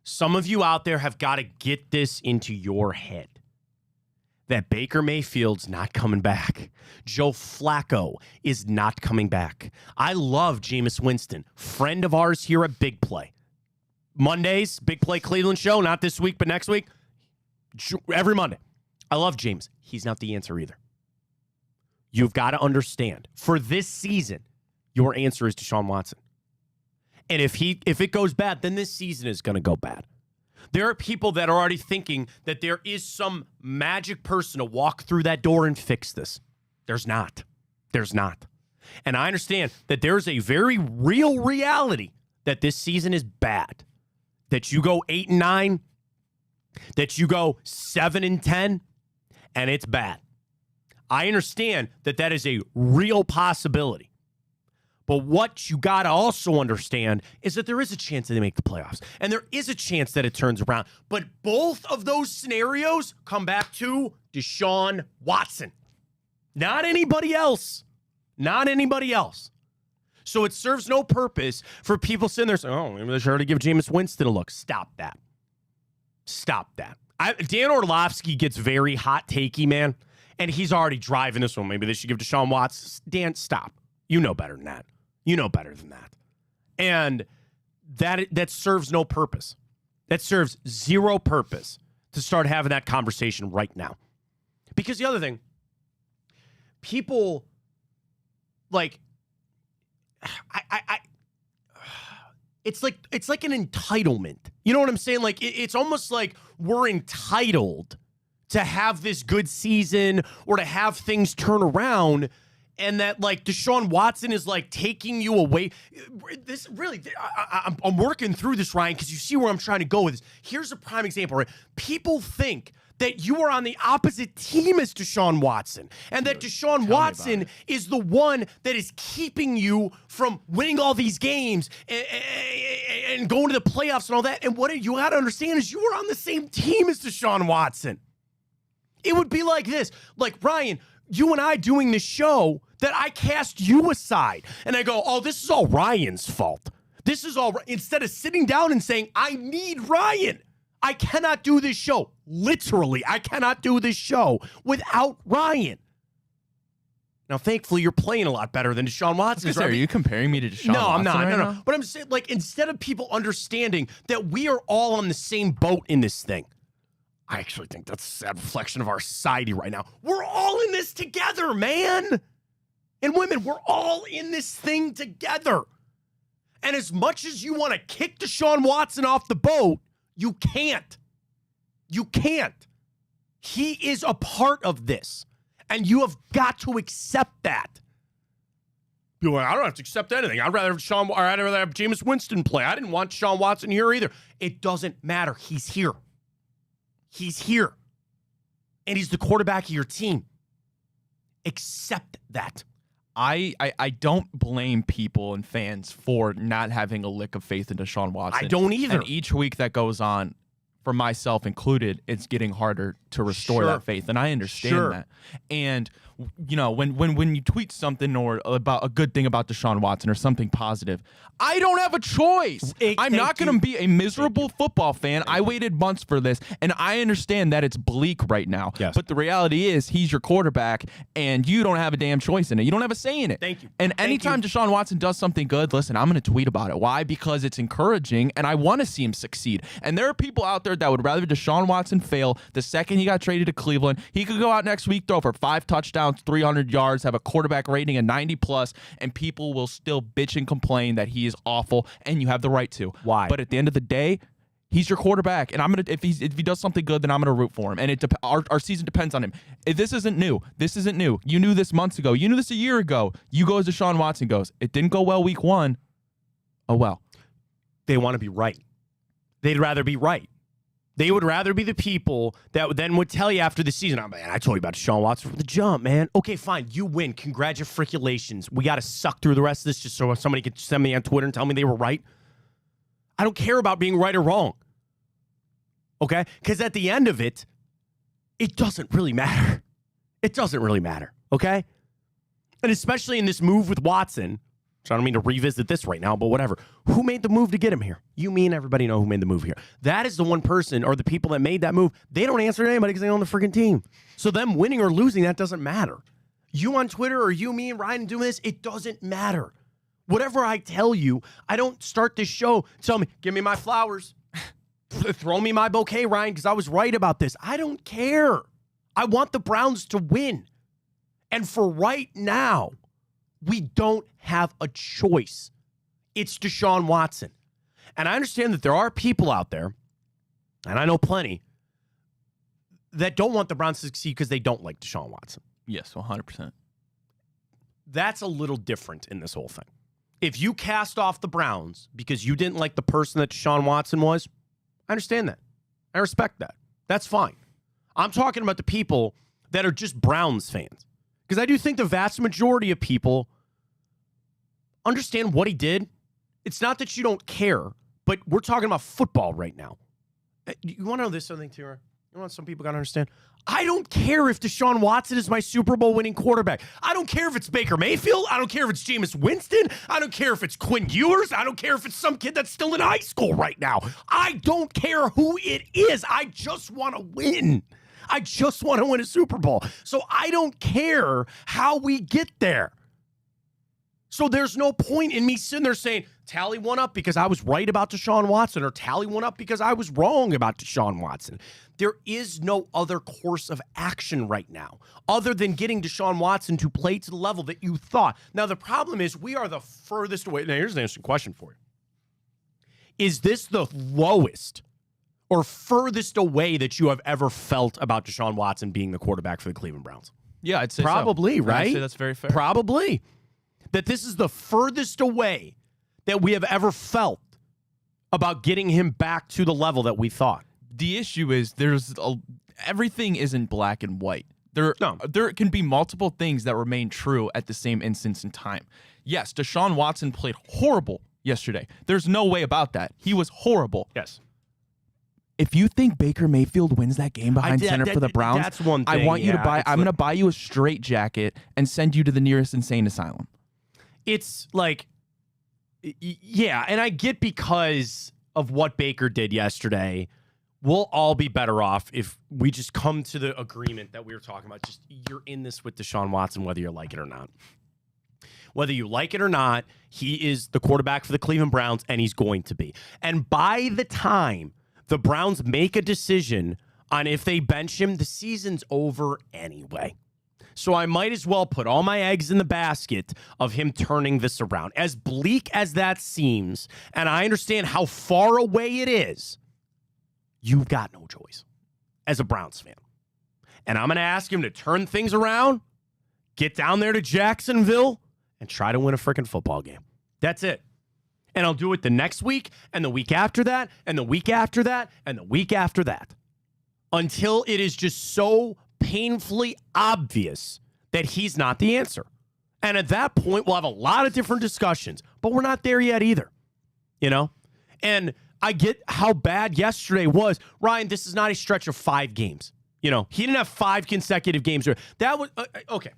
Some of you out there have got to get this into your head. That Baker Mayfield's not coming back. Joe Flacco is not coming back. I love Jameis Winston, friend of ours here at Big Play. Mondays, Big Play Cleveland show, not this week, but next week. Every Monday. I love James. He's not the answer either. You've got to understand, for this season, your answer is Deshaun Watson. And if it goes bad, then this season is going to go bad. There are people that are already thinking that there is some magic person to walk through that door and fix this. There's not. There's not. And I understand that there's a very real reality that this season is bad. That you go 8-9, that you go 7-10, and it's bad. I understand that that is a real possibility. But what you got to also understand is that there is a chance that they make the playoffs. And there is a chance that it turns around. But both of those scenarios come back to Deshaun Watson. Not anybody else. Not anybody else. So it serves no purpose for people sitting there saying, oh, maybe they should already give Jameis Winston a look. Stop that. Stop that. Dan Orlovsky gets very hot takey, man. And he's already driving this one. Maybe they should give Deshaun Watson. Dan, stop. You know better than that. You know better than that. And that serves no purpose. That serves zero purpose to start having that conversation right now. Because the other thing, people like it's like an entitlement. You know what I'm saying? Like it's almost like we're entitled to have this good season or to have things turn around, and that like Deshaun Watson is like taking you away. This really, I'm working through this, Ryan, because you see where I'm trying to go with this. Here's a prime example, right? People think that you are on the opposite team as Deshaun Watson, and that Deshaun Watson is the one that is keeping you from winning all these games and going to the playoffs and all that. And what you got to understand is you are on the same team as Deshaun Watson. It would be like this. Like, Ryan, you and I doing this show, that I cast you aside. And I go, oh, this is all Ryan's fault. This is all, instead of sitting down and saying, I need Ryan. I cannot do this show. Literally, I cannot do this show without Ryan. Now, thankfully, you're playing a lot better than Deshaun Watson. Are you comparing me to Deshaun No, I'm Watson not. right No. now? But I'm saying, like, instead of people understanding that we are all on the same boat in this thing, I actually think that's a sad reflection of our society right now. We're all in this together, man. And women, we're all in this thing together. And as much as you want to kick Deshaun Watson off the boat, you can't. You can't. He is a part of this. And you have got to accept that. People are like, I don't have to accept anything. I'd rather have Jameis Winston play. I didn't want Deshaun Watson here either. It doesn't matter. He's here. He's here. And he's the quarterback of your team. Accept that. I don't blame people and fans for not having a lick of faith in Deshaun Watson. I don't either. And each week that goes on, for myself included, it's getting harder to restore that faith. And I understand that. And, you know, when you tweet something or about a good thing about Deshaun Watson or something positive, I don't have a choice. I'm not going to be a miserable football fan. I waited months for this, and I understand that it's bleak right now. Yes. But the reality is he's your quarterback, and you don't have a damn choice in it. You don't have a say in it. Thank you. And anytime Deshaun Watson does something good, listen, I'm going to tweet about it. Why? Because it's encouraging, and I want to see him succeed. And there are people out there that would rather Deshaun Watson fail the second he got traded to Cleveland. He could go out next week, throw for 5 touchdowns, 300 yards, have a quarterback rating of 90+, and people will still bitch and complain that he is awful, and you have the right to. Why? But at the end of the day, he's your quarterback, and I'm gonna if he does something good, then I'm gonna root for him. And our season depends on him. This isn't new. This isn't new. You knew this months ago. You knew this a year ago. You go as Deshaun Watson goes. It didn't go well week 1. Oh well. They want to be right. They'd rather be right. They would rather be the people that then would tell you after the season, oh, man, I told you about Deshaun Watson from the jump, man. Okay, fine. You win. Congratulations. We got to suck through the rest of this just so somebody could send me on Twitter and tell me they were right. I don't care about being right or wrong. Okay? Because at the end of it, it doesn't really matter. It doesn't really matter. Okay? And especially in this move with Watson, so I don't mean to revisit this right now, but whatever. Who made the move to get him here? You, me, and everybody know who made the move here. That is the one person or the people that made that move. They don't answer to anybody because they own the freaking team. So them winning or losing, that doesn't matter. You on Twitter or you, me, and Ryan doing this, it doesn't matter. Whatever I tell you, I don't start this show. Tell me, give me my flowers. Throw me my bouquet, Ryan, because I was right about this. I don't care. I want the Browns to win. And for right now, we don't have a choice. It's Deshaun Watson. And I understand that there are people out there, and I know plenty, that don't want the Browns to succeed because they don't like Deshaun Watson. Yes, 100%. That's a little different in this whole thing. If you cast off the Browns because you didn't like the person that Deshaun Watson was, I understand that. I respect that. That's fine. I'm talking about the people that are just Browns fans. Because I do think the vast majority of people understand what he did. It's not that you don't care, but we're talking about football right now. You want to know this something, Tira? You want some people got to understand? I don't care if Deshaun Watson is my Super Bowl winning quarterback. I don't care if it's Baker Mayfield. I don't care if it's Jameis Winston. I don't care if it's Quinn Ewers. I don't care if it's some kid that's still in high school right now. I don't care who it is. I just want to win. I just want to win a Super Bowl. So I don't care how we get there. So there's no point in me sitting there saying, tally one up because I was right about Deshaun Watson or tally one up because I was wrong about Deshaun Watson. There is no other course of action right now other than getting Deshaun Watson to play to the level that you thought. Now, the problem is we are the furthest away. Now, here's an interesting question for you. Is this the lowest or furthest away that you have ever felt about Deshaun Watson being the quarterback for the Cleveland Browns? Yeah, I'd say probably, so. Right? I'd say that's very fair. Probably. That this is the furthest away that we have ever felt about getting him back to the level that we thought. The issue is everything isn't black and white. There can be multiple things that remain true at the same instance in time. Yes, Deshaun Watson played horrible yesterday. There's no way about that. He was horrible. Yes. If you think Baker Mayfield wins that game behind center for the Browns, that's one thing. I want you to buy. I'm going to buy you a straight jacket and send you to the nearest insane asylum. It's like, yeah, and I get because of what Baker did yesterday. we'll all be better off if we just come to the agreement that we were talking about. Just you're in this with Deshaun Watson, whether you like it or not. Whether you like it or not, he is the quarterback for the Cleveland Browns, and he's going to be. And by the time the Browns make a decision on if they bench him, the season's over anyway. So I might as well put all my eggs in the basket of him turning this around. As bleak as that seems, and I understand how far away it is, you've got no choice as a Browns fan. And I'm going to ask him to turn things around, get down there to Jacksonville, and try to win a freaking football game. That's it. And I'll do it the next week, and the week after that, and the week after that, and the week after that. Until it is just so painfully obvious that he's not the answer. And at that point, we'll have a lot of different discussions, but we're not there yet either. You know? And I get how bad yesterday was. Ryan, this is not a stretch of 5 games. You know, he didn't have 5 consecutive games. That was, okay.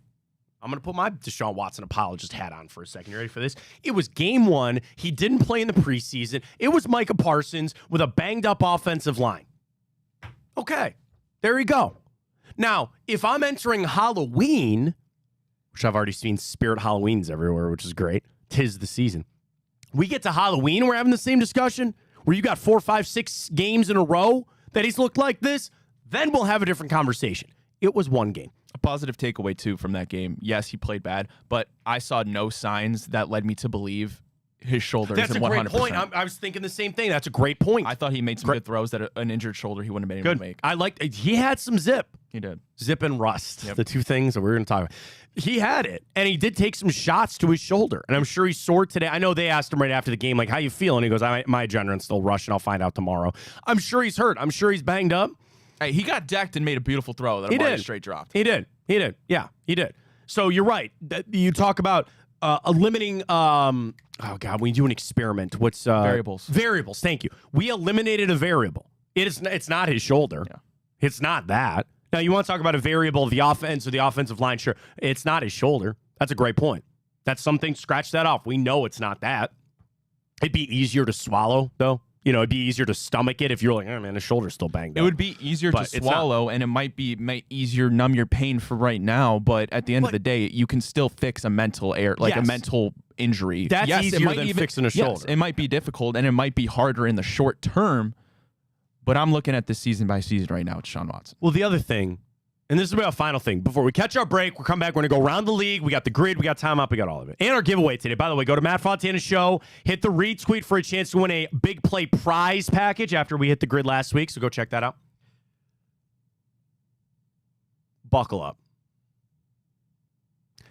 I'm going to put my Deshaun Watson apologist hat on for a second. You ready for this? It was game 1. He didn't play in the preseason. It was Micah Parsons with a banged-up offensive line. Okay. There you go. Now, if I'm entering Halloween, which I've already seen Spirit Halloweens everywhere, which is great. 'Tis the season. We get to Halloween, we're having the same discussion where you got 4, 5, 6 games in a row that he's looked like this, then we'll have a different conversation. It was 1 game. A positive takeaway, too, from that game. Yes, he played bad, but I saw no signs that led me to believe his shoulder That's is a 100%. great point. I was thinking the same thing. That's a great point. I thought he made some good throws that an injured shoulder he wouldn't have been able to make. I liked it. He had some zip. He did. Zip and rust, the 2 things that we're going to talk about. He had it, and he did take some shots to his shoulder, and I'm sure he's sore today. I know they asked him right after the game, like, how you feeling? He goes, my adrenaline's still rushing. I'll find out tomorrow. I'm sure he's hurt. I'm sure he's banged up. Hey, he got decked and made a beautiful throw that Amari straight dropped. He did. Yeah, he did. So you're right. You talk about eliminating, oh, God, we do an experiment. What's variables? Variables, thank you. We eliminated a variable. It's not his shoulder. Yeah. It's not that. Now, you want to talk about a variable of the offense or the offensive line? Sure. It's not his shoulder. That's a great point. That's something, scratch that off. We know it's not that. It'd be easier to swallow, though. You know, it'd be easier to stomach it if you're like, oh, man, his shoulder's still banged up. It would be easier to swallow, and it might be easier numb your pain for right now, but at the end of the day, you can still fix a mental error, like a mental injury. That's easier than fixing a shoulder. Yes, it might be difficult, and it might be harder in the short term, but I'm looking at this season by season right now with Deshaun Watson. Well, the other thing, and this is our final thing, before we catch our break, we'll come back, we're going to go around the league. We got the grid, we got time up, we got all of it. And our giveaway today. By the way, go to Matt Fontana Show, hit the retweet for a chance to win a big play prize package after we hit the grid last week, so go check that out. Buckle up.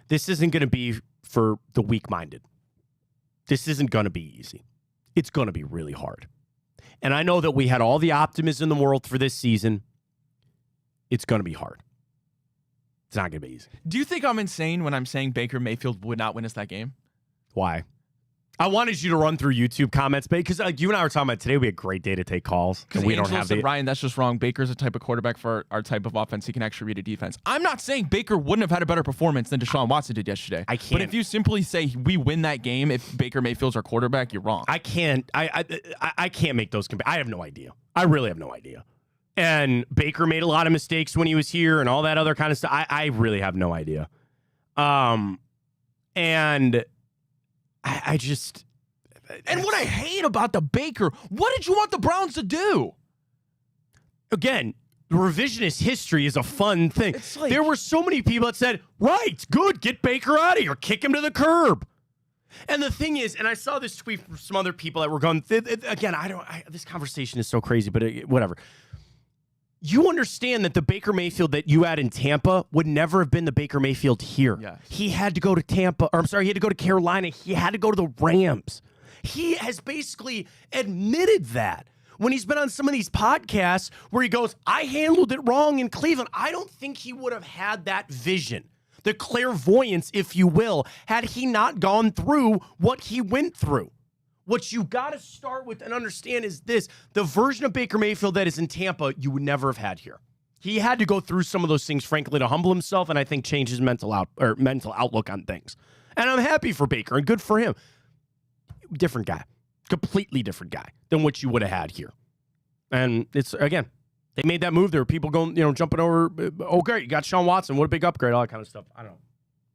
This isn't going to be for the weak-minded. This isn't going to be easy. It's going to be really hard. And I know that we had all the optimism in the world for this season. It's going to be hard. It's not going to be easy. Do you think I'm insane when I'm saying Baker Mayfield would not win us that game? Why? I wanted you to run through YouTube comments, because like you and I were talking about today, we had a great day to take calls. Because we don't have Ryan, that's just wrong. Baker's a type of quarterback for our type of offense. He can actually read a defense. I'm not saying Baker wouldn't have had a better performance than Deshaun Watson did yesterday. I can't. But if you simply say we win that game if Baker Mayfield's our quarterback, you're wrong. I can't. I can't make those comparisons. I have no idea. I really have no idea. And Baker made a lot of mistakes when he was here and all that other kind of stuff. I really have no idea. And I just... And what I hate about the Baker, what did you want the Browns to do? Again, revisionist history is a fun thing. Like, there were so many people that said, right, good, get Baker out of here, kick him to the curb. And the thing is, and I saw this tweet from some other people that were going, again, this conversation is so crazy, but whatever. You understand that the Baker Mayfield that you had in Tampa would never have been the Baker Mayfield here. Yes. He had to go to Tampa, or I'm sorry, he had to go to Carolina. He had to go to the Rams. He has basically admitted that when he's been on some of these podcasts where he goes, I handled it wrong in Cleveland. I don't think he would have had that vision, the clairvoyance, if you will, had he not gone through what he went through. What you got to start with and understand is this. The version of Baker Mayfield that is in Tampa, you would never have had here. He had to go through some of those things, frankly, to humble himself, and I think change his mental outlook on things. And I'm happy for Baker, and good for him. Different guy. Completely different guy than what you would have had here. And it's, again, they made that move. There were people going, jumping over. Oh, great. You got Sean Watson. What a big upgrade. All that kind of stuff. I don't know.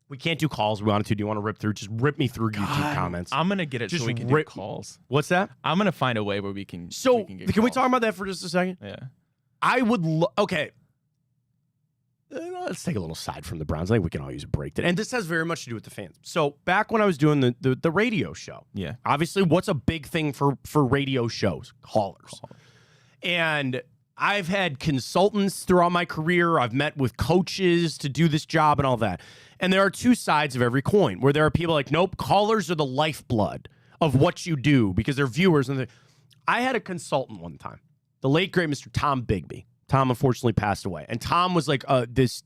We can't do calls. We wanted to. Do you want to rip through? Just rip me through YouTube comments. I'm going to get it Just so we can do calls. What's that? I'm going to find a way where we can So, can we talk about that for just a second? Yeah. I would okay. Let's take a little side from the Browns. I think we can all use a break. And this has very much to do with the fans. So back when I was doing the radio show, Yeah. obviously what's a big thing for radio shows? Callers. And I've had consultants throughout my career. I've met with coaches to do this job and all that. And there are two sides of every coin where there are people like, nope, callers are the lifeblood of what you do because they're viewers. And I had a consultant one time, the late, great Mr. Tom Bigby. Tom unfortunately passed away. And Tom was like this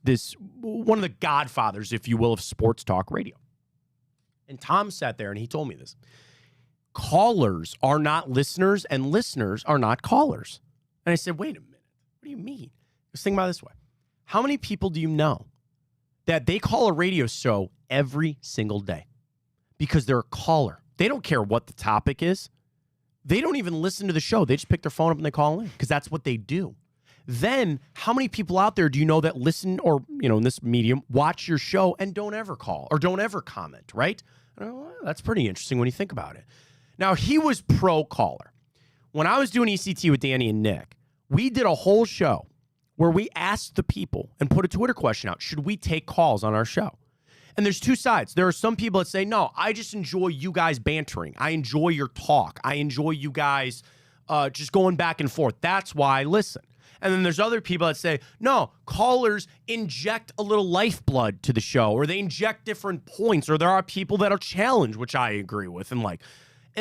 one of the godfathers, if you will, of sports talk radio. And Tom sat there and he told me this. Callers are not listeners and listeners are not callers. And I said, wait a minute. What do you mean? Just think about it this way. How many people do you know that they call a radio show every single day because they're a caller? They don't care what the topic is. They don't even listen to the show. They just pick their phone up and they call in because that's what they do. Then how many people out there do you know that listen or, in this medium, watch your show and don't ever call or don't ever comment, right? Well, that's pretty interesting when you think about it. Now, he was pro caller. When I was doing ECT with Danny and Nick, we did a whole show where we asked the people and put a Twitter question out, should we take calls on our show? And there's two sides. There are some people that say, no, I just enjoy you guys bantering. I enjoy your talk. I enjoy you guys just going back and forth. That's why I listen. And then there's other people that say, no, callers inject a little lifeblood to the show, or they inject different points, or there are people that are challenged, which I agree with. And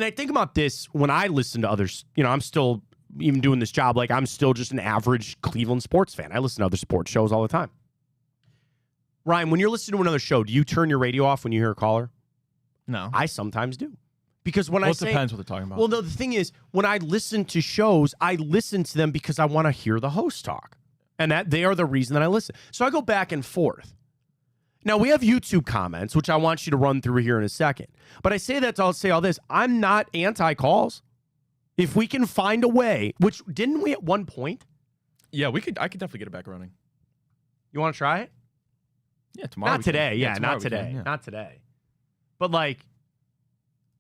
I think about this when I listen to others. I'm still, even doing this job, I'm still just an average Cleveland sports fan. I listen to other sports shows all the time. Ryan, when you're listening to another show, do you turn your radio off when you hear a caller? No. I sometimes do. Because when it depends what they're talking about. Well, no, the thing is, when I listen to shows, I listen to them because I want to hear the host talk. And that they are the reason that I listen. So I go back and forth. Now, we have YouTube comments, which I want you to run through here in a second. But I say that to say all this. I'm not anti-calls. If we can find a way, which didn't we at one point? Yeah, I could definitely get it back running. You want to try it? Yeah, tomorrow. Not today. Yeah, not today. Not today. But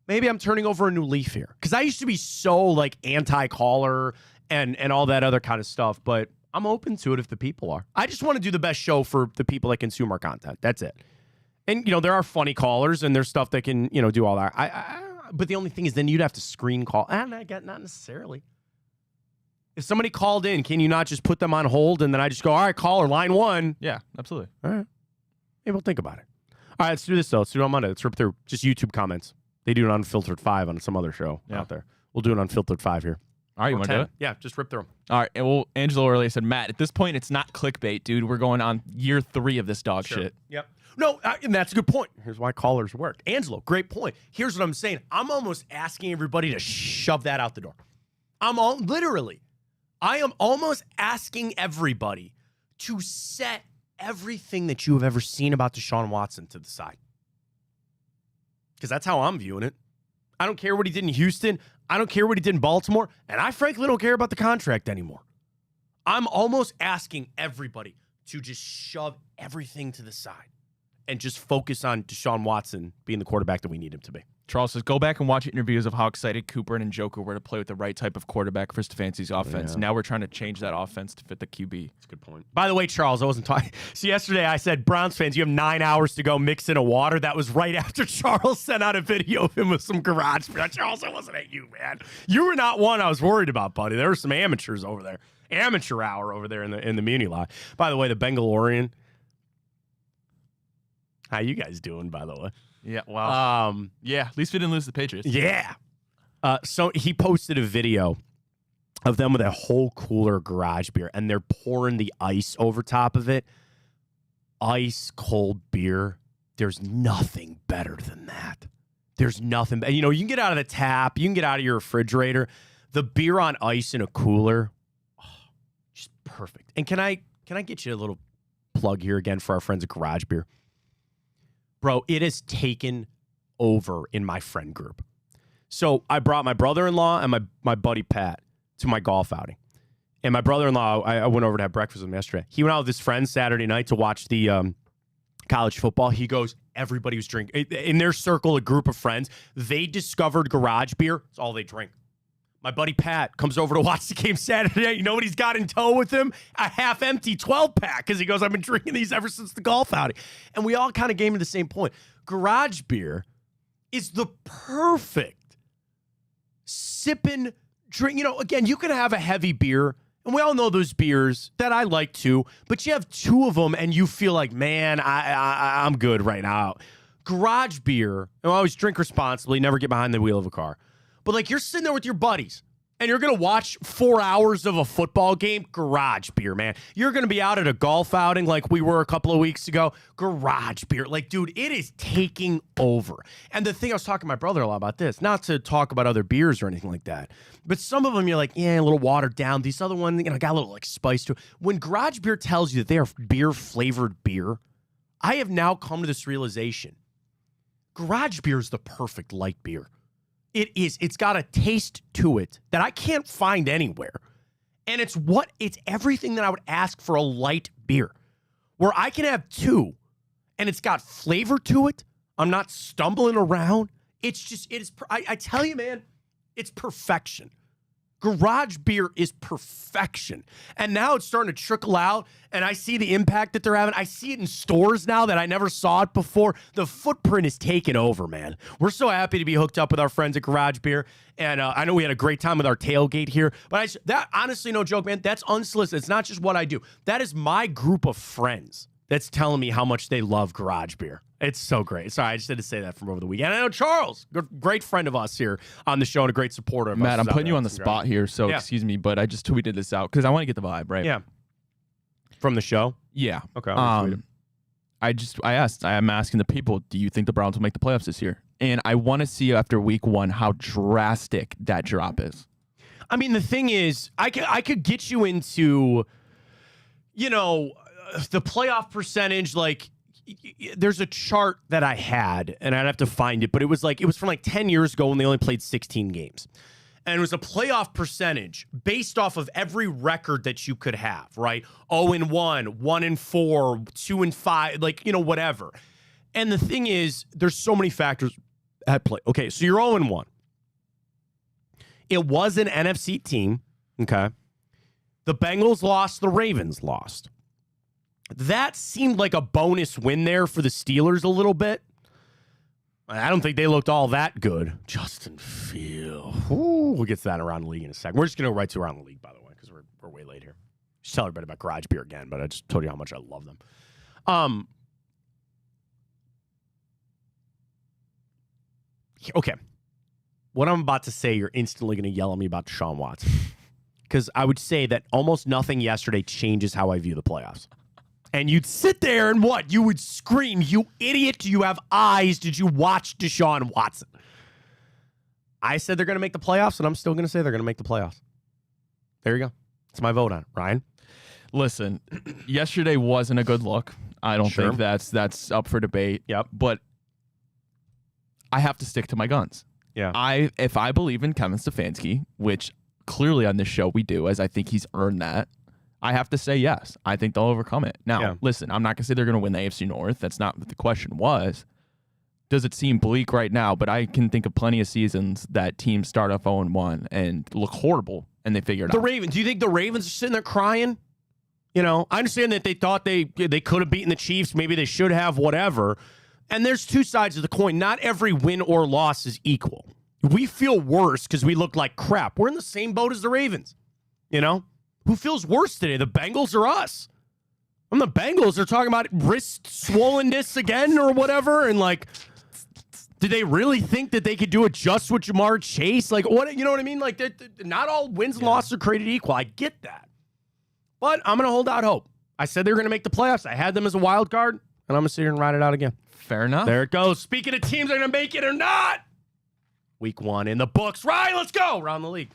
maybe I'm turning over a new leaf here. Because I used to be so anti-caller and all that other kind of stuff. But I'm open to it if the people are. I just want to do the best show for the people that consume our content. That's it. And, there are funny callers and there's stuff that can, do all that. But the only thing is then you'd have to screen call. Not necessarily. If somebody called in, can you not just put them on hold and then I just go, all right, caller, line one? Yeah, absolutely. All right. Maybe we'll think about it. All right, let's do this, though. Let's do it on Monday. Let's rip through just YouTube comments. They do it on Unfiltered 5 on some other show out there. We'll do it on Unfiltered 5 here. All right, you want to do it? Yeah, just rip through them. All right. Well, Angelo earlier said, Matt, at this point, it's not clickbait, dude. We're going on year 3 of this dog shit. Yep. No, and that's a good point. Here's why callers work. Angelo, great point. Here's what I'm saying. I'm almost asking everybody to shove that out the door. I am almost asking everybody to set everything that you have ever seen about Deshaun Watson to the side. Because that's how I'm viewing it. I don't care what he did in Houston. I don't care what he did in Baltimore. And I frankly don't care about the contract anymore. I'm almost asking everybody to just shove everything to the side and just focus on Deshaun Watson being the quarterback that we need him to be. Charles says, go back and watch interviews of how excited Cooper and Njoku were to play with the right type of quarterback for Stefanski's offense. Yeah. Now we're trying to change that offense to fit the QB. That's a good point. By the way, Charles, I wasn't talking. So yesterday I said, Browns fans, you have 9 hours to go mix in a water. That was right after Charles sent out a video of him with some garage. Charles, it wasn't at you, man. You were not one I was worried about, buddy. There were some amateurs over there. Amateur hour over there in the Muni lot. By the way, the Bengalorian. How you guys doing, by the way? Yeah, wow. Yeah, at least we didn't lose the Patriots. Yeah. So he posted a video of them with a whole cooler of garage beer, and they're pouring the ice over top of it. Ice cold beer. There's nothing better than that. There's nothing. You can get out of the tap. You can get out of your refrigerator. The beer on ice in a cooler, just perfect. And can I get you a little plug here again for our friends at Garage Beer? Bro, it has taken over in my friend group. So I brought my brother-in-law and my buddy Pat to my golf outing. And my brother-in-law, I went over to have breakfast with him yesterday. He went out with his friends Saturday night to watch the college football. He goes, everybody was drinking. In their circle, a group of friends, they discovered garage beer. It's all they drink. My buddy Pat comes over to watch the game Saturday night. You know what he's got in tow with him? A half-empty 12-pack because he goes, I've been drinking these ever since the golf outing. And we all kind of came to the same point. Garage beer is the perfect sipping drink. You know, again, you can have a heavy beer, and we all know those beers that I like too, but you have two of them and you feel like, man, I'm good right now. Garage beer, and I always drink responsibly, never get behind the wheel of a car. But like you're sitting there with your buddies and you're going to watch 4 hours of a football game, garage beer, man. You're going to be out at a golf outing like we were a couple of weeks ago, garage beer. Like, dude, it is taking over. And the thing, I was talking to my brother-in-law about this, not to talk about other beers or anything like that, but some of them you're like, yeah, a little watered down. These other ones, you know, got a little like spice to it. When garage beer tells you that they are beer-flavored beer, I have now come to this realization. Garage beer is the perfect light beer. It is. It's got a taste to it that I can't find anywhere. And it's everything that I would ask for a light beer, where I can have two and it's got flavor to it. I'm not stumbling around. I tell you, man, it's perfection. Garage beer is perfection. And now it's starting to trickle out, and I see the impact that they're having. I see it in stores now that I never saw it before. The footprint is taking over, man. We're so happy to be hooked up with our friends at Garage Beer, and I know we had a great time with our tailgate here, but that honestly, no joke, man, that's unsolicited. It's not just what I do. That is my group of friends that's telling me how much they love Garage Beer. It's so great. Sorry, I just had to say that from over the weekend. I know Charles, great friend of us here on the show and a great supporter of us. Matt, I'm putting you on the spot here, so excuse me, but I just tweeted this out because I want to get the vibe, right? Yeah. From the show? Yeah. Okay. I'm asking the people, do you think the Browns will make the playoffs this year? And I want to see after week 1 how drastic that drop is. I mean, the thing is, I could get you into, you know, the playoff percentage, like, there's a chart that I had, and I'd have to find it, but it was from like 10 years ago when they only played 16 games. And it was a playoff percentage based off of every record that you could have, right? 0-1, 1-4, 2-5, like, you know, whatever. And the thing is, there's so many factors at play. Okay, so you're 0-1. It was an NFC team, okay? The Bengals lost, the Ravens lost. That seemed like a bonus win there for the Steelers a little bit. I don't think they looked all that good. Justin Fields. We'll get to that around the league in a second. We're just going to go right to around the league, by the way, because we're way late here. Just tell everybody about Garage Beer again, but I just told you how much I love them. Okay. What I'm about to say, you're instantly going to yell at me about Deshaun Watson. Because I would say that almost nothing yesterday changes how I view the playoffs. And you'd sit there and what? You would scream, you idiot, do you have eyes? Did you watch Deshaun Watson? I said they're going to make the playoffs, and I'm still going to say they're going to make the playoffs. There you go. That's my vote on it. Ryan? Listen, yesterday wasn't a good look. I don't think that's up for debate. Yep. But I have to stick to my guns. Yeah. If I believe in Kevin Stefanski, which clearly on this show we do, as I think he's earned that, I have to say yes. I think they'll overcome it. Now, Listen, I'm not going to say they're going to win the AFC North. That's not what the question was. Does it seem bleak right now? But I can think of plenty of seasons that teams start off 0-1 and look horrible, and they figure it out. The Ravens. Do you think the Ravens are sitting there crying? You know, I understand that they thought they could have beaten the Chiefs. Maybe they should have, whatever. And there's two sides of the coin. Not every win or loss is equal. We feel worse because we look like crap. We're in the same boat as the Ravens, you know? Who feels worse today, the Bengals or us? And the Bengals are talking about wrist swollenness again or whatever, and like, did they really think that they could do it just with Jamar Chase? Like, what? You know what I mean? Like, not all wins and losses are created equal. I get that, but I'm gonna hold out hope. I said they were gonna make the playoffs. I had them as a wild card, and I'm gonna sit here and ride it out again. Fair enough. There it goes. Speaking of teams that are gonna make it or not, week 1 in the books. Ryan, let's go around the league.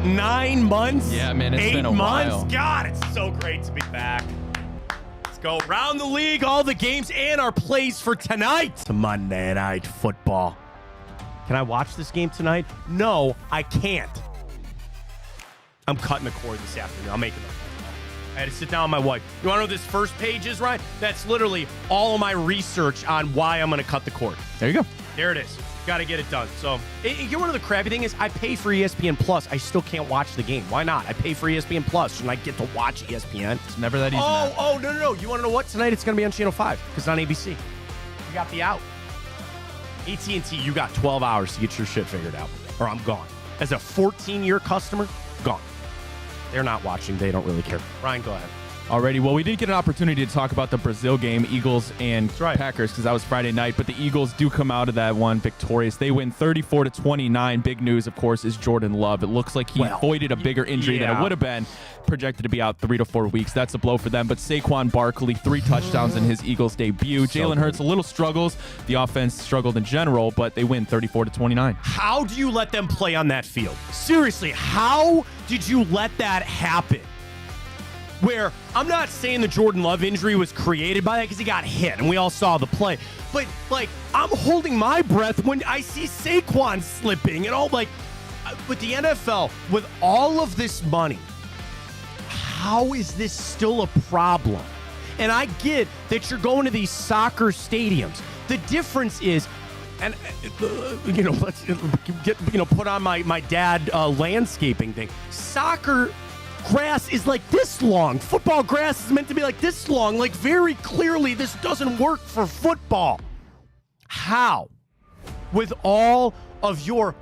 9 months? Yeah, man, it's been a 8 months? while. God, it's so great to be back. Let's go around the league, all the games, and our plays for tonight. Monday Night Football. Can I watch this game tonight? No, I can't. I'm cutting the cord this afternoon. I'm making the phone call. I had to sit down with my wife. You want to know what this first page is, Ryan? That's literally all of my research on why I'm going to cut the cord. There you go. There it is. Got to get it done. So, you know, one of the crappy thing is I pay for ESPN Plus. I still can't watch the game. Why not? I pay for ESPN Plus, and I get to watch ESPN. It's never that easy. No. You want to know what? Tonight it's going to be on Channel 5 because it's on ABC. You got the out. AT&T, you got 12 hours to get your shit figured out, or I'm gone. As a 14-year customer, gone. They're not watching. They don't really care. Ryan, go ahead. Alrighty, well, we did get an opportunity to talk about the Brazil game, Eagles and Packers, because that was Friday night, but the Eagles do come out of that one victorious. They win 34-29. Big news, of course, is Jordan Love. It looks like he avoided a bigger injury than it would have been, projected to be out 3 to 4 weeks. That's a blow for them, but Saquon Barkley, 3 touchdowns in his Eagles debut. Jalen Hurts, a little struggles. The offense struggled in general, but they win 34-29. How do you let them play on that field? Seriously, how did you let that happen? Where I'm not saying the Jordan Love injury was created by that because he got hit and we all saw the play. But, like, I'm holding my breath when I see Saquon slipping and all, like, with the NFL, with all of this money, how is this still a problem? And I get that you're going to these soccer stadiums. The difference is, and, let's get, put on my dad landscaping thing. Soccer grass is like this long. Football grass is meant to be like this long. Like, very clearly, this doesn't work for football. How? With all of your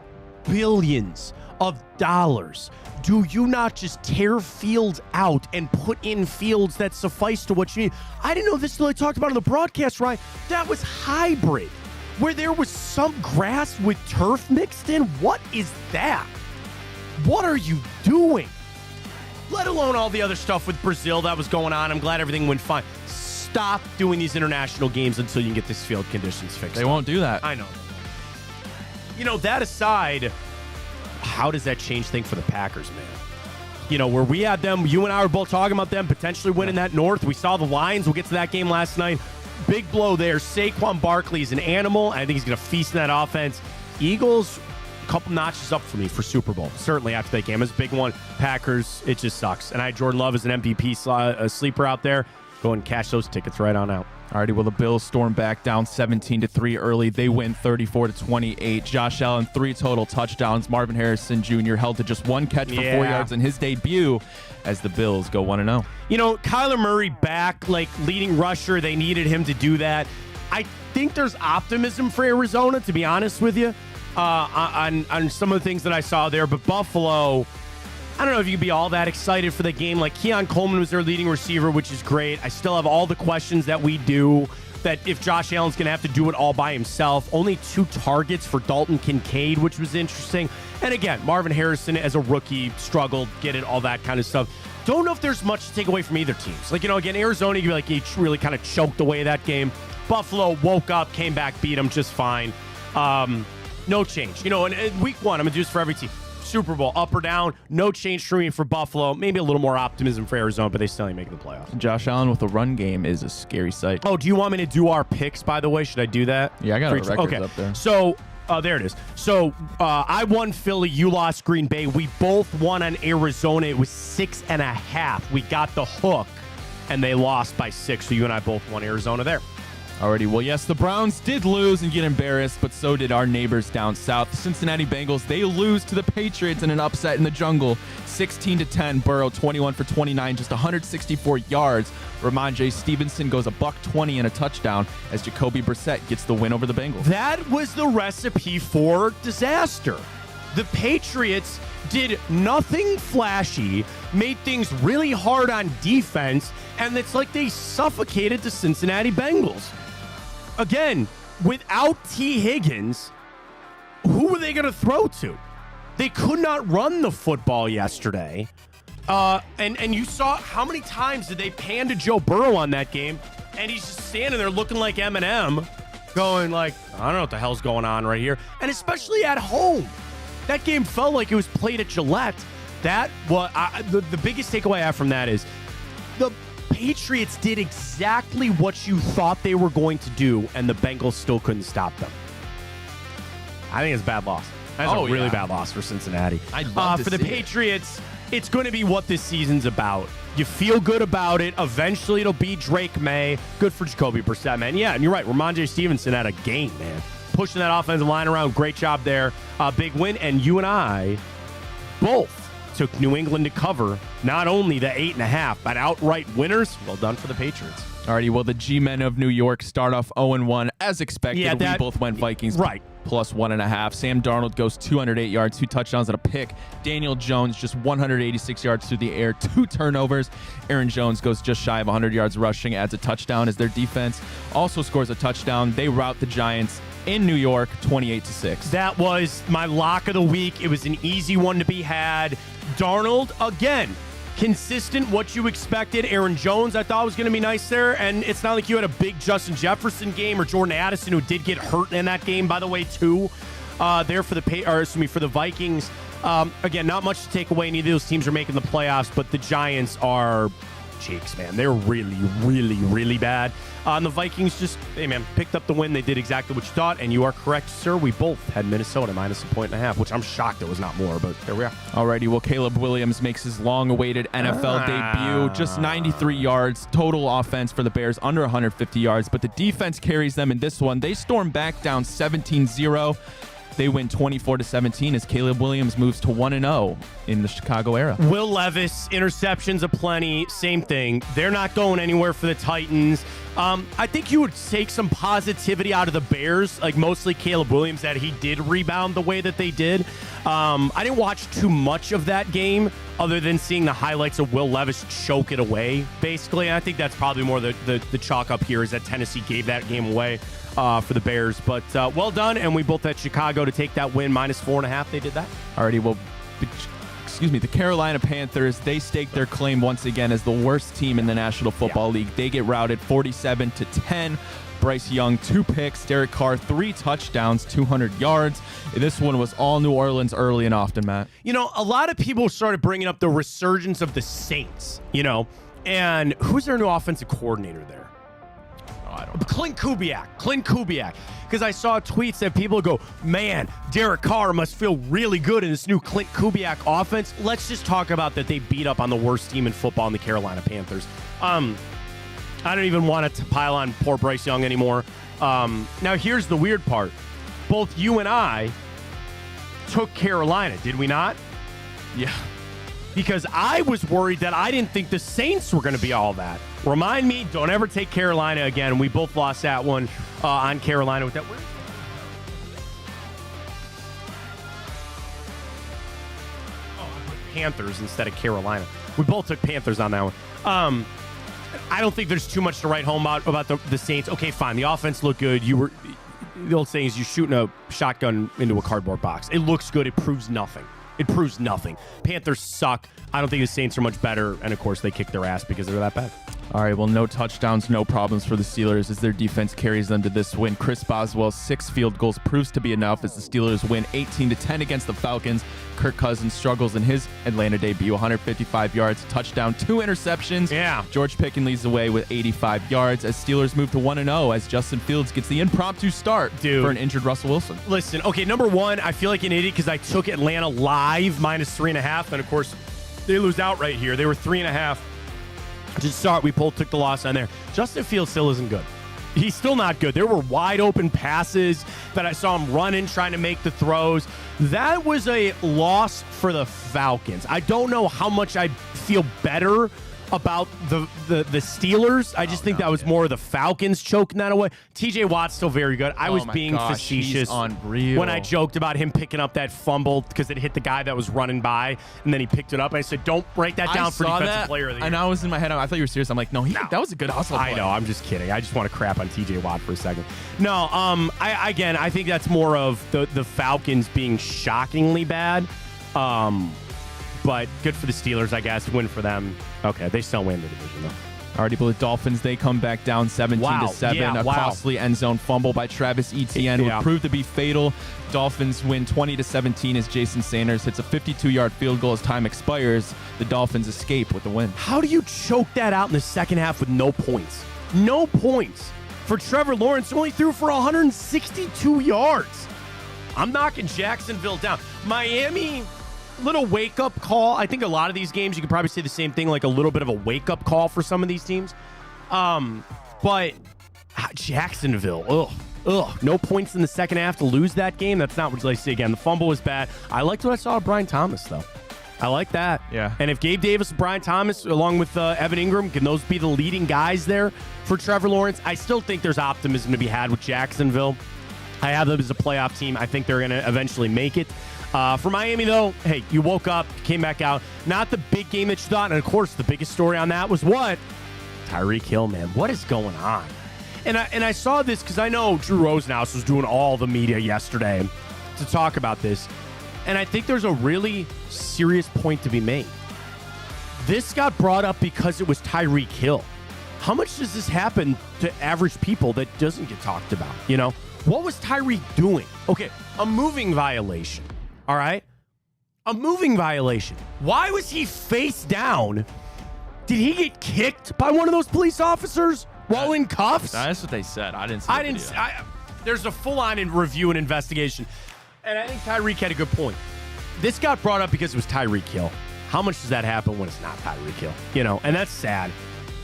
billions of dollars, do you not just tear fields out and put in fields that suffice to what you need? I didn't know this until I talked about it on the broadcast, right? That was hybrid, where there was some grass with turf mixed in. What is that? What are you doing? Let alone all the other stuff with Brazil that was going on. I'm glad everything went fine. Stop doing these international games until you can get this field conditions fixed. They won't do that. I know. That aside, how does that change things for the Packers, man? Where we had them, you and I were both talking about them potentially winning that North. We saw the Lions. We'll get to that game last night. Big blow there. Saquon Barkley is an animal. I think he's going to feast in that offense. Eagles, a couple notches up for me for Super Bowl. Certainly after that game. It's a big one. Packers, it just sucks. And I had Jordan Love as an MVP sleeper out there. Go and cash those tickets right on out. Alrighty, well, the Bills storm back down 17-3 early. They win 34-28. Josh Allen, 3 total touchdowns. Marvin Harrison Jr. held to just 1 catch for 4 yards in his debut as the Bills go 1-0. Kyler Murray back, like leading rusher. They needed him to do that. I think there's optimism for Arizona, to be honest with you, on some of the things that I saw there. But Buffalo, I don't know if you can be all that excited for the game. Like, Keon Coleman was their leading receiver, which is great. I still have all the questions that we do, that if Josh Allen's going to have to do it all by himself. Only 2 targets for Dalton Kincaid, which was interesting. And again, Marvin Harrison as a rookie struggled, get it, all that kind of stuff. Don't know if there's much to take away from either teams. Like, again, Arizona, you like, he really kind of choked away that game. Buffalo woke up, came back, beat them just fine. No change. And week 1, I'm going to do this for every team. Super Bowl, up or down, no change for me for Buffalo. Maybe a little more optimism for Arizona, but they still ain't making the playoffs. Josh Allen with a run game is a scary sight. Oh, do you want me to do our picks, by the way? Should I do that? Yeah, I got our records up there. So, there it is. So, I won Philly, you lost Green Bay. We both won on Arizona. It was 6.5. We got the hook, and they lost by 6. So, you and I both won Arizona there. Alrighty, well, yes, the Browns did lose and get embarrassed, but so did our neighbors down south. The Cincinnati Bengals, they lose to the Patriots in an upset in the jungle, 16-10. Burrow, 21 for 29, just 164 yards. Ramondre Stevenson goes $120 and a touchdown as Jacoby Brissett gets the win over the Bengals. That was the recipe for disaster. The Patriots did nothing flashy, made things really hard on defense, and it's like they suffocated the Cincinnati Bengals. Again, without T. Higgins, who were they going to throw to? They could not run the football yesterday. And you saw how many times did they pan to Joe Burrow on that game, and he's just standing there looking like Eminem, going like, I don't know what the hell's going on right here. And especially at home. That game felt like it was played at Gillette. That was the biggest takeaway I have from that is the Patriots did exactly what you thought they were going to do, and the Bengals still couldn't stop them. I think it's a bad loss. That's a really bad loss for Cincinnati. I'd love to for the see Patriots, it's going to be what this season's about. You feel good about it. Eventually, it'll be Drake May. Good for Jacoby Brissett, man. Yeah, and you're right. Ramondre Stevenson had a game, man. Pushing that offensive line around. Great job there. Big win. And you and I both took New England to cover not only the 8.5, but outright winners. Well done for the Patriots. Alrighty, well, the G-Men of New York start off 0-1. As expected, we both went Vikings. Right. Plus 1.5. Sam Darnold goes 208 yards, 2 touchdowns and a pick. Daniel Jones just 186 yards through the air, 2 turnovers. Aaron Jones goes just shy of 100 yards rushing, adds a touchdown as their defense also scores a touchdown. They rout the Giants in New York 28-6. That was my lock of the week. It was an easy one to be had. Darnold, again, consistent, what you expected. Aaron Jones, I thought was going to be nice there. And it's not like you had a big Justin Jefferson game or Jordan Addison, who did get hurt in that game, by the way, too. There for the Vikings. Again, not much to take away. Neither of those teams are making the playoffs, but the Giants are cheeks, man. They're really, really, really bad. And the Vikings just, hey, man, picked up the win. They did exactly what you thought, and you are correct, sir. We both had Minnesota minus 1.5, which I'm shocked it was not more, but there we are. Alrighty, well, Caleb Williams makes his long-awaited NFL debut. Just 93 yards total offense for the Bears, under 150 yards, but the defense carries them in this one. They storm back down 17-0. They win 24-17 as Caleb Williams moves to 1-0 in the Chicago era. Will Levis, interceptions aplenty, same thing. They're not going anywhere for the Titans. I think you would take some positivity out of the Bears, like mostly Caleb Williams, that he did rebound the way that they did. I didn't watch too much of that game other than seeing the highlights of Will Levis choke it away, basically. And I think that's probably more the chalk up here is that Tennessee gave that game away for the Bears. But well done, and we both had Chicago to take that win, minus 4.5. They did that. Alrighty, well, the Carolina Panthers, they stake their claim once again as the worst team in the National Football League. They get routed 47-10. Bryce Young, 2 picks. Derek Carr, 3 touchdowns, 200 yards. This one was all New Orleans early and often, Matt. You know, a lot of people started bringing up the resurgence of the Saints, and who's their new offensive coordinator there? I don't know. Clint Kubiak. Because I saw tweets that people go, man, Derek Carr must feel really good in this new Clint Kubiak offense. Let's just talk about that they beat up on the worst team in football in the Carolina Panthers. I don't even want to pile on poor Bryce Young anymore. Now, here's the weird part. Both you and I took Carolina, did we not? Yeah. Because I was worried that I didn't think the Saints were going to be all that. Remind me, don't ever take Carolina again. We both lost that one on Carolina with that. I put Panthers instead of Carolina. We both took Panthers on that one. I don't think there's too much to write home about the Saints. Okay, fine. The offense looked good. The old saying is you're shooting a shotgun into a cardboard box. It looks good. It proves nothing. Panthers suck. I don't think the Saints are much better. And, of course, they kick their ass because they're that bad. All right, well, no touchdowns, no problems for the Steelers as their defense carries them to this win. Chris Boswell's 6 field goals proves to be enough as the Steelers win 18-10 against the Falcons. Kirk Cousins struggles in his Atlanta debut, 155 yards, touchdown, 2 interceptions. Yeah. George Pickens leads the way with 85 yards as Steelers move to 1-0 as Justin Fields gets the impromptu start for an injured Russell Wilson. Listen, okay, number one, I feel like an idiot because I took Atlanta live minus 3.5, and of course they lose out right here. They were 3.5. Just start. We both took the loss on there. Justin Fields still isn't good. He's still not good. There were wide open passes that I saw him running, trying to make the throws. That was a loss for the Falcons. I don't know how much I feel better about the Steelers. I just think that was more of the Falcons choking that away. TJ Watt's still very good. I was being facetious when I joked about him picking up that fumble because it hit the guy that was running by, and then he picked it up. And I said, don't break that down for defensive player of the year. And I was in my head, I thought you were serious. I'm like, no, that was a good hustle play. I know. I'm just kidding. I just want to crap on TJ Watt for a second. No, I think that's more of the Falcons being shockingly bad. But good for the Steelers, I guess. Win for them. Okay, they still win the division, though. Already, but the Dolphins, they come back down 17-7. Costly end zone fumble by Travis Etienne would prove to be fatal. Dolphins win 20-17 as Jason Sanders hits a 52-yard field goal as time expires. The Dolphins escape with the win. How do you choke that out in the second half with no points? No points. For Trevor Lawrence, who only threw for 162 yards. I'm knocking Jacksonville down. Miami, little wake-up call. I think a lot of these games, you could probably say the same thing, like a little bit of a wake-up call for some of these teams. But Jacksonville, no points in the second half to lose that game. That's not what I say again. The fumble was bad. I liked what I saw of Brian Thomas, though. I like that. Yeah. And if Gabe Davis and Brian Thomas, along with Evan Ingram, can those be the leading guys there for Trevor Lawrence? I still think there's optimism to be had with Jacksonville. I have them as a playoff team. I think they're going to eventually make it. For Miami, though, hey, you woke up, came back out. Not the big game that you thought. And, of course, the biggest story on that was what? Tyreek Hill, man. What is going on? And I saw this because I know Drew Rosenhaus was doing all the media yesterday to talk about this. And I think there's a really serious point to be made. This got brought up because it was Tyreek Hill. How much does this happen to average people that doesn't get talked about? You know, what was Tyreek doing? Okay, a moving violation. All right? A moving violation. Why was he face down? Did he get kicked by one of those police officers while in cuffs? That's what they said. I didn't see the video. There's a full-on review and investigation. And I think Tyreek had a good point. This got brought up because it was Tyreek Hill. How much does that happen when it's not Tyreek Hill? You know, and that's sad.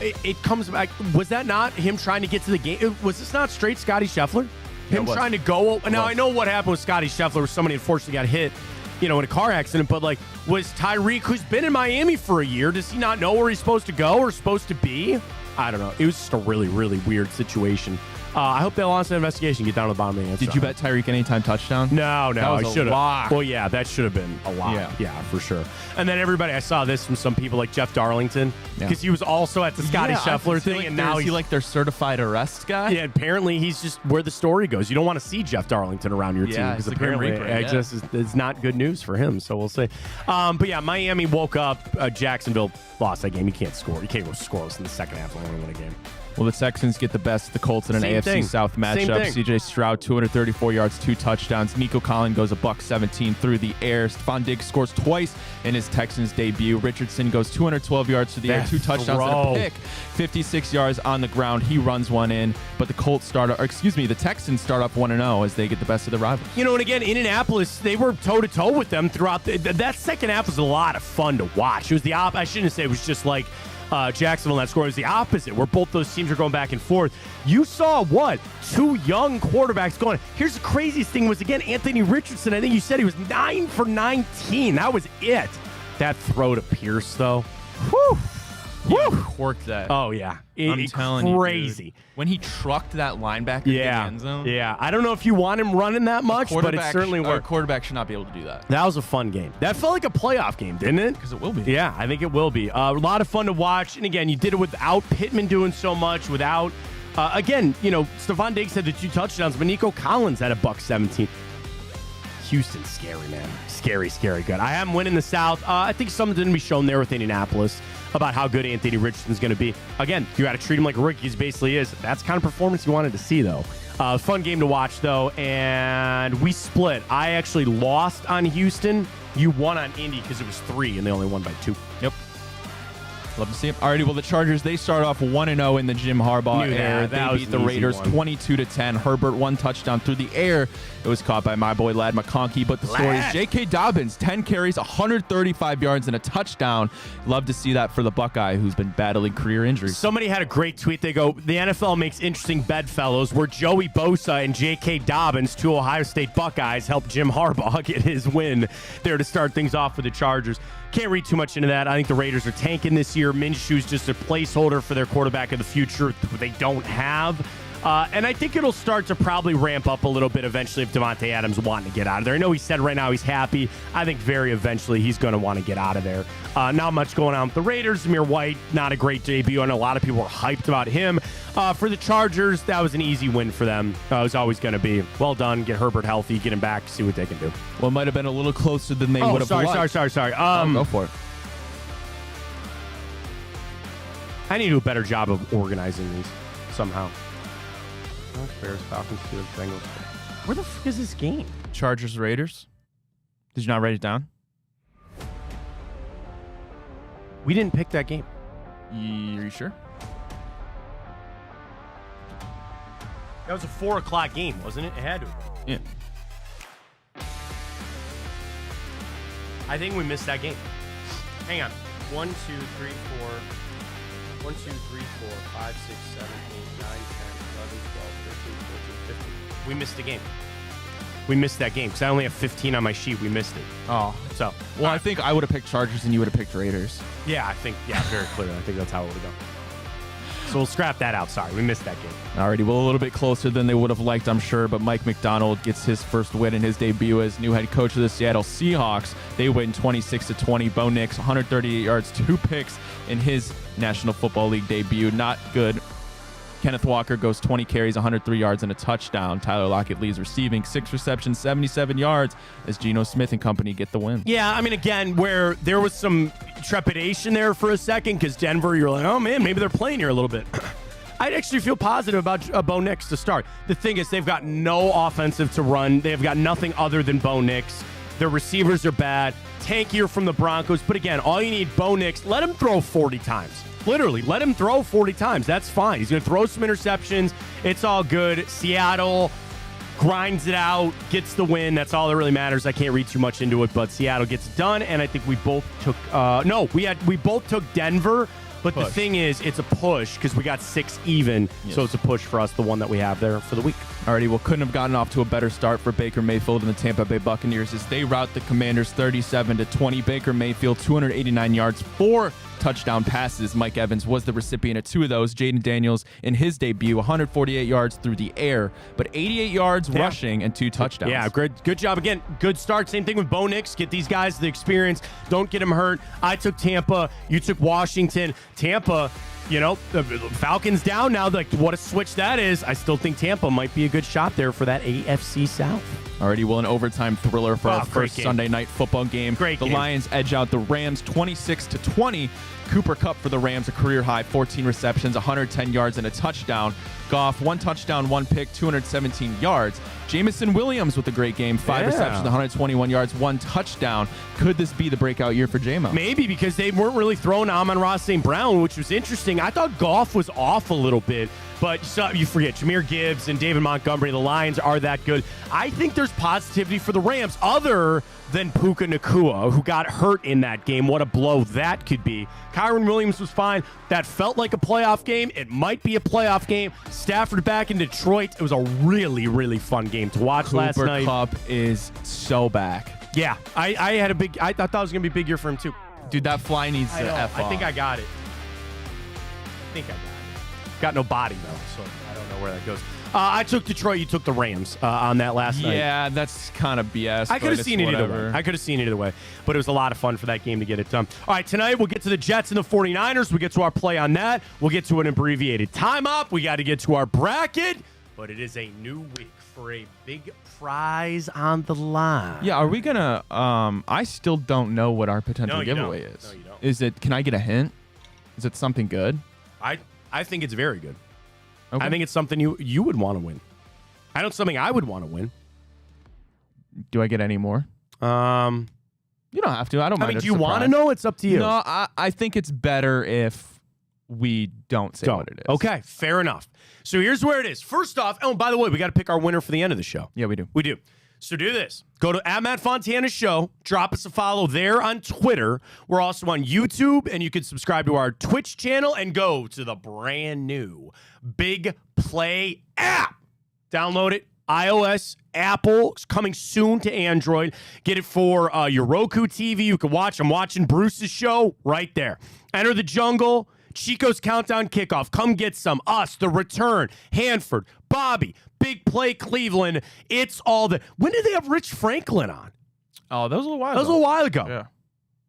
It comes back. Was that not him trying to get to the game? Was this not straight Scotty Scheffler? Him trying to go. Now, I know what happened with Scotty Scheffler was somebody unfortunately got hit, you know, in a car accident. But, like, was Tyreek, who's been in Miami for a year, does he not know where he's supposed to go or supposed to be? I don't know. It was just a really, really weird situation. I hope they'll launch an investigation, get down to the bottom of the answer. Did you bet Tyreek anytime touchdown? No, I should have. Well, yeah, that should have been a lot. Yeah, for sure. And then I saw this from some people like Jeff Darlington, because he was also at the Scotty Scheffler thing, and now he's like their certified arrest guy. Yeah, apparently he's just where the story goes. You don't want to see Jeff Darlington around your team because apparently it's not good news for him. So we'll see. But yeah, Miami woke up. Jacksonville lost that game. You can't score. You can't go scoreless in the second half and only win a game. Well, the Texans get the best of the Colts in an AFC South matchup. C.J. Stroud, 234 yards, 2 touchdowns. Nico Collins goes $117 through the air. Stephon Diggs scores twice in his Texans debut. Richardson goes 212 yards through the air, 2 touchdowns and a pick. 56 yards on the ground. He runs one in. But the the Texans start off 1-0 as they get the best of the rivals. You know, and again, Indianapolis, they were toe-to-toe with them throughout. That second half was a lot of fun to watch. It was I shouldn't say it was just like Jacksonville in that score. It was the opposite, where both those teams are going back and forth. You saw what? 2 young quarterbacks going. Here's the craziest thing was, again, Anthony Richardson. I think you said he was 9 for 19. That was it. That throw to Pierce, though. Whew. Corked that. Oh, yeah. I'm telling crazy. You, dude. When he trucked that linebacker in the end zone. Yeah. I don't know if you want him running that much, but it certainly worked. A quarterback should not be able to do that. That was a fun game. That felt like a playoff game, didn't it? Because it will be. Yeah, I think it will be. A lot of fun to watch. And again, you did it without Pittman doing so much, without, again, you know, Stephon Diggs had the 2 touchdowns, but Nico Collins had $117. Houston's scary, man. Scary good. I have them winning the South. I think something's going to be shown there with Indianapolis about how good Anthony Richardson's going to be. Again, you got to treat him like a rookie. He basically is. That's the kind of performance you wanted to see, though. Fun game to watch, though, and we split. I actually lost on Houston. You won on Indy because it was 3, and they only won by 2. Yep. Love to see him. Alrighty, well, the Chargers, they start off 1-0 in the Jim Harbaugh era. They beat the Raiders 22-10. Herbert, 1 touchdown through the air. It was caught by my boy, Ladd McConkey. But the story is J.K. Dobbins, 10 carries, 135 yards, and a touchdown. Love to see that for the Buckeye, who's been battling career injuries. Somebody had a great tweet. They go, the NFL makes interesting bedfellows where Joey Bosa and J.K. Dobbins, 2 Ohio State Buckeyes, helped Jim Harbaugh get his win there to start things off for the Chargers. Can't read too much into that. I think the Raiders are tanking this year. Minshew's just a placeholder for their quarterback of the future who they don't have. And I think it'll start to probably ramp up a little bit eventually if Devontae Adams wanting to get out of there. I know he said right now he's happy. I think very eventually he's going to want to get out of there. Not much going on with the Raiders. Zamir White, not a great debut. I know a lot of people were hyped about him. For the Chargers, that was an easy win for them. It was always going to be. Well done. Get Herbert healthy. Get him back. See what they can do. Well, it might have been a little closer than they would have liked. Sorry. Go for it. I need to do a better job of organizing these somehow. Bears, Falcons, Steelers, Bengals. Where the fuck is this game? Chargers, Raiders. Did you not write it down? We didn't pick that game. Are you sure? That was a 4 o'clock game, wasn't it? It had to have been. Yeah. I think we missed that game. Hang on. 1, 2, 3, 4. 1, 2, 3, 4, 5, 6, 7, 8, 9, 10, 11, 12, 13, 14, 15. We missed the game. We missed that game because I only have 15 on my sheet. We missed it. Oh. So, Well, I think I would have picked Chargers and you would have picked Raiders. yeah, I think, very clearly. I think that's how it would have gone. So we'll scrap that out. Sorry, we missed that game. Alrighty, well, a little bit closer than they would have liked, I'm sure, but Mike McDonald gets his first win in his debut as new head coach of the Seattle Seahawks. They win 26-20. Bo Nix, 138 yards, 2 picks in his National Football League debut. Not good. Kenneth Walker goes 20 carries, 103 yards, and a touchdown. Tyler Lockett leads receiving, 6 receptions, 77 yards as Geno Smith and company get the win. Yeah, I mean, again, where there was some trepidation there for a second because Denver, you're like, oh, man, maybe they're playing here a little bit. I'd actually feel positive about Bo Nix to start. The thing is, they've got no offensive to run. They've got nothing other than Bo Nix. Their receivers are bad. Tankier from the Broncos. But again, all you need, Bo Nix, let him throw 40 times. Literally, let him throw 40 times. That's fine. He's going to throw some interceptions. It's all good. Seattle grinds it out, gets the win. That's all that really matters. I can't read too much into it, but Seattle gets it done. And I think we both took we both took Denver. But the thing is, it's a push because we got 6 even. Yes. So it's a push for us, the one that we have there for the week. Alrighty, well, couldn't have gotten off to a better start for Baker Mayfield and the Tampa Bay Buccaneers as they rout the Commanders 37-20. Baker Mayfield, 289 yards, 4 touchdown passes. Mike Evans was the recipient of 2 of those. Jaden Daniels in his debut, 148 yards through the air, but 88 yards rushing and 2 touchdowns. Yeah, good job. Again, good start. Same thing with Bo Nix. Get these guys the experience. Don't get them hurt. I took Tampa. You took Washington. Tampa, the Falcons down now. Like, what a switch that is. I still think Tampa might be a good shot there for that AFC South. Already, well, an overtime thriller for our first Sunday night football game. Great game. The Lions edge out the Rams 26-20. Cooper Kupp for the Rams, a career high, 14 receptions, 110 yards, and a touchdown. Goff, 1 touchdown, 1 pick, 217 yards. Jamison Williams with a great game, 5 receptions, 121 yards, 1 touchdown. Could this be the breakout year for J-Mo? Maybe, because they weren't really throwing Amon-Ra St. Brown, which was interesting. I thought Goff was off a little bit, but you forget Jahmyr Gibbs and David Montgomery. The Lions are that good. I think there's positivity for the Rams other than Puka Nacua, who got hurt in that game. What a blow that could be. Kyron Williams was fine. That felt like a playoff game. It might be a playoff game. Stafford back in Detroit. It was a really, really fun game to watch last night. Cooper Kupp is so back. Yeah, I thought that was going to be a big year for him, too. Dude, that fly needs to F off. I think I got it. Got no body, though, so I don't know where that goes. I took Detroit. You took the Rams on that last night. Yeah, that's kind of BS. I could have seen it either way. But it was a lot of fun for that game to get it done. All right, tonight we'll get to the Jets and the 49ers. We'll get to our play on that. We'll get to an abbreviated time up. We got to get to our bracket. But it is a new week for a big prize on the line. Yeah, are we going to I still don't know what our potential giveaway is. No, you don't. Is it, can I get a hint? Is it something good? I think it's very good. Okay. I think it's something you would want to win. I know it's something I would want to win. Do I get any more? You don't have to. I don't mind. I mean, do you want to know? It's up to you. No, I think it's better if we don't say what it is. Okay, fair enough. So here's where it is. First off, oh, by the way, we got to pick our winner for the end of the show. Yeah, we do. We do. So do this. Go to @MattFontana Show. Drop us a follow there on Twitter. We're also on YouTube, and you can subscribe to our Twitch channel and go to the brand new Big Play app. Download it. iOS, Apple, it's coming soon to Android. Get it for your Roku TV. You can watch. I'm watching Bruce's show right there. Enter the Jungle. Chico's Countdown Kickoff. Come get some. Us, The Return, Hanford, Bobby, Big Play Cleveland. It's all the. When did they have Rich Franklin on? Oh, that was a little while ago. That was a little while ago. Yeah.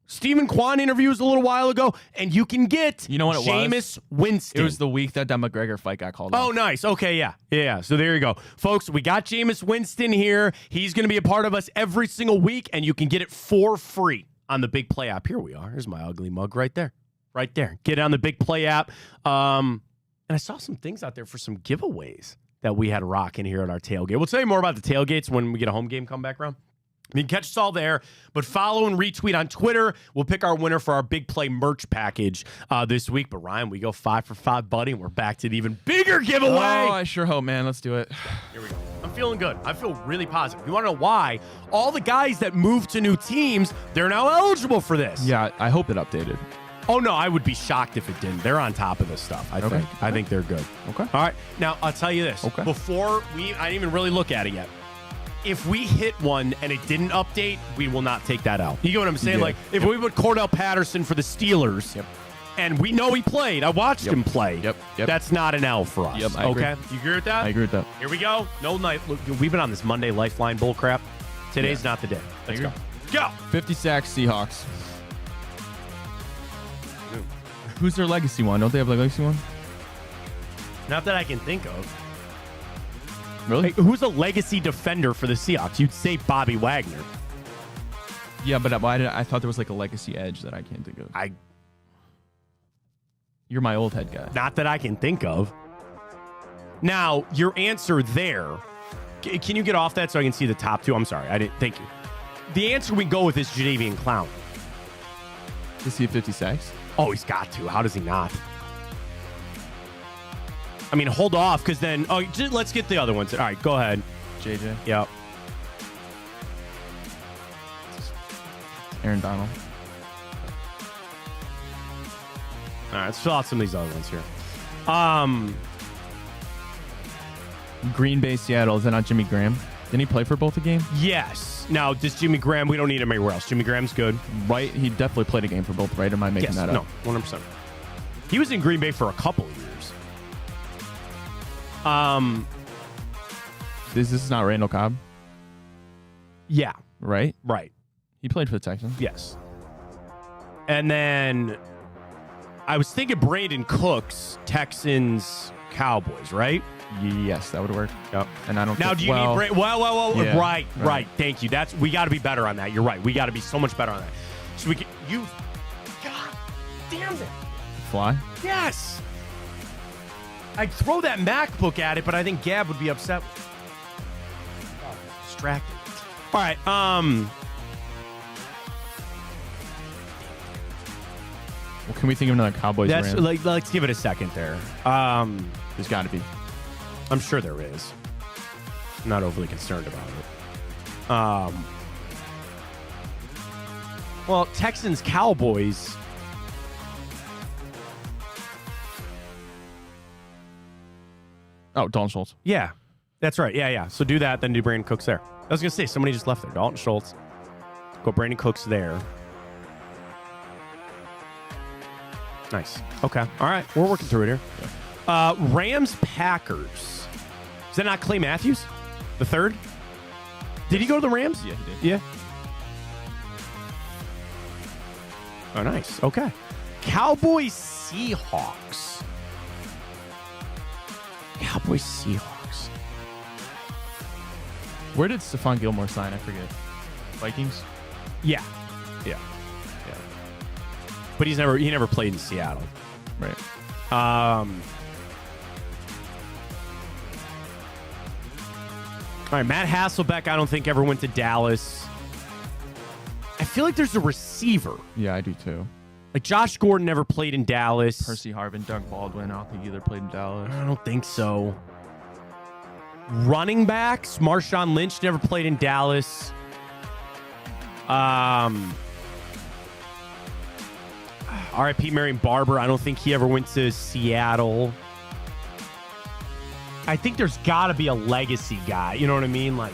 Stephen Kwan interview was a little while ago, and you can get what it was? Jameis Winston. It was the week that McGregor fight got called off. Oh, nice. Okay, yeah. So there you go. Folks, we got Jameis Winston here. He's going to be a part of us every single week, and you can get it for free on the Big Play app. Here we are. Here's my ugly mug right there. Right there. Get it on the Big Play app. And I saw some things out there for some giveaways that we had rocking here at our tailgate. We'll tell you more about the tailgates when we get a home game come back around. You can catch us all there, but follow and retweet on Twitter. We'll pick our winner for our Big Play merch package this week. But, Ryan, we go 5 for 5, buddy, and we're back to the even bigger giveaway. Oh, I sure hope, man. Let's do it. Here we go. feeling good. I feel really positive. You want to know why? All the guys that moved to new teams, they're now eligible for this. Yeah, I hope it updated. Oh, no, I would be shocked if it didn't. They're on top of this stuff, I think. I think they're good. Okay. All right. Now, I'll tell you this. Okay. Before I didn't even really look at it yet. If we hit one and it didn't update, we will not take that out. You get what I'm saying? Yeah. Like, if we put Cordell Patterson for the Steelers, and we know he played, I watched him play. Yep. That's not an L for us. Yep, I agree. Okay? You agree with that? I agree with that. Here we go. No night. Look, we've been on this Monday Lifeline bull crap. Today's not the day. Let's go. Go. 50 sacks, Seahawks. Who's their legacy one? Don't they have a legacy one? Not that I can think of. Really? Hey, who's a legacy defender for the Seahawks? You'd say Bobby Wagner. Yeah, but I thought there was like a legacy edge that I can't think of. You're my old head guy. Not that I can think of. Now, your answer there, can you get off that so I can see the top two? I'm sorry. I didn't. Thank you. The answer we go with is Jadeveon Clown. Does he have 50 sacks? Oh, he's got to. How does he not? I mean, hold off, because then... Oh, let's get the other ones. All right, go ahead. JJ? Yep. Aaron Donald. All right, let's fill out some of these other ones here. Green Bay, Seattle. Is that not Jimmy Graham? Didn't he play for both the game? Yes. Now, does Jimmy Graham... We don't need him anywhere else. Jimmy Graham's good. Right. He definitely played a game for both, right? Am I making that up? No, 100%. He was in Green Bay for a couple of years. This is not Randall Cobb, Yeah. right? Right. He played for the Texans. Yes. And then I was thinking Brandon Cooks, Texans, Cowboys, right? Yes, that would work. Yep. And I don't. Now, do you need well, Yeah, right. Thank you. We got to be better on that. You're right. We got to be so much better on that. So we can God damn it. Fly? Yes. I'd throw that MacBook at it, but I think Gab would be upset. Oh, distracted. All right. Well, can we think of another Cowboys? That's Rams? let's give it a second there. There's got to be. I'm sure there is. I'm not overly concerned about it. Well, Texans, Cowboys. Oh, Dalton Schultz. Yeah, that's right. Yeah. So do that, then do Brandon Cooks there. I was going to say, somebody just left there. Dalton Schultz. Go Brandon Cooks there. Nice. Okay. All right. We're working through it here. Rams, Packers. Is that not Clay Matthews? The third? Did he go to the Rams? Yeah, he did. Yeah. Oh, nice. Okay. Cowboys, Seahawks. Cowboys, Seahawks. Where did Stephon Gilmore sign? I forget. Vikings? Yeah. But he never played in Seattle. Right. All right, Matt Hasselbeck, I don't think ever went to Dallas. I feel like there's a receiver. Yeah, I do too. Like Josh Gordon never played in Dallas. Percy Harvin, Doug Baldwin. I don't think either played in Dallas. I don't think so. Running backs, Marshawn Lynch never played in Dallas. R.I.P. Marion Barber, I don't think he ever went to Seattle. I think there's got to be a legacy guy. You know what I mean? Like,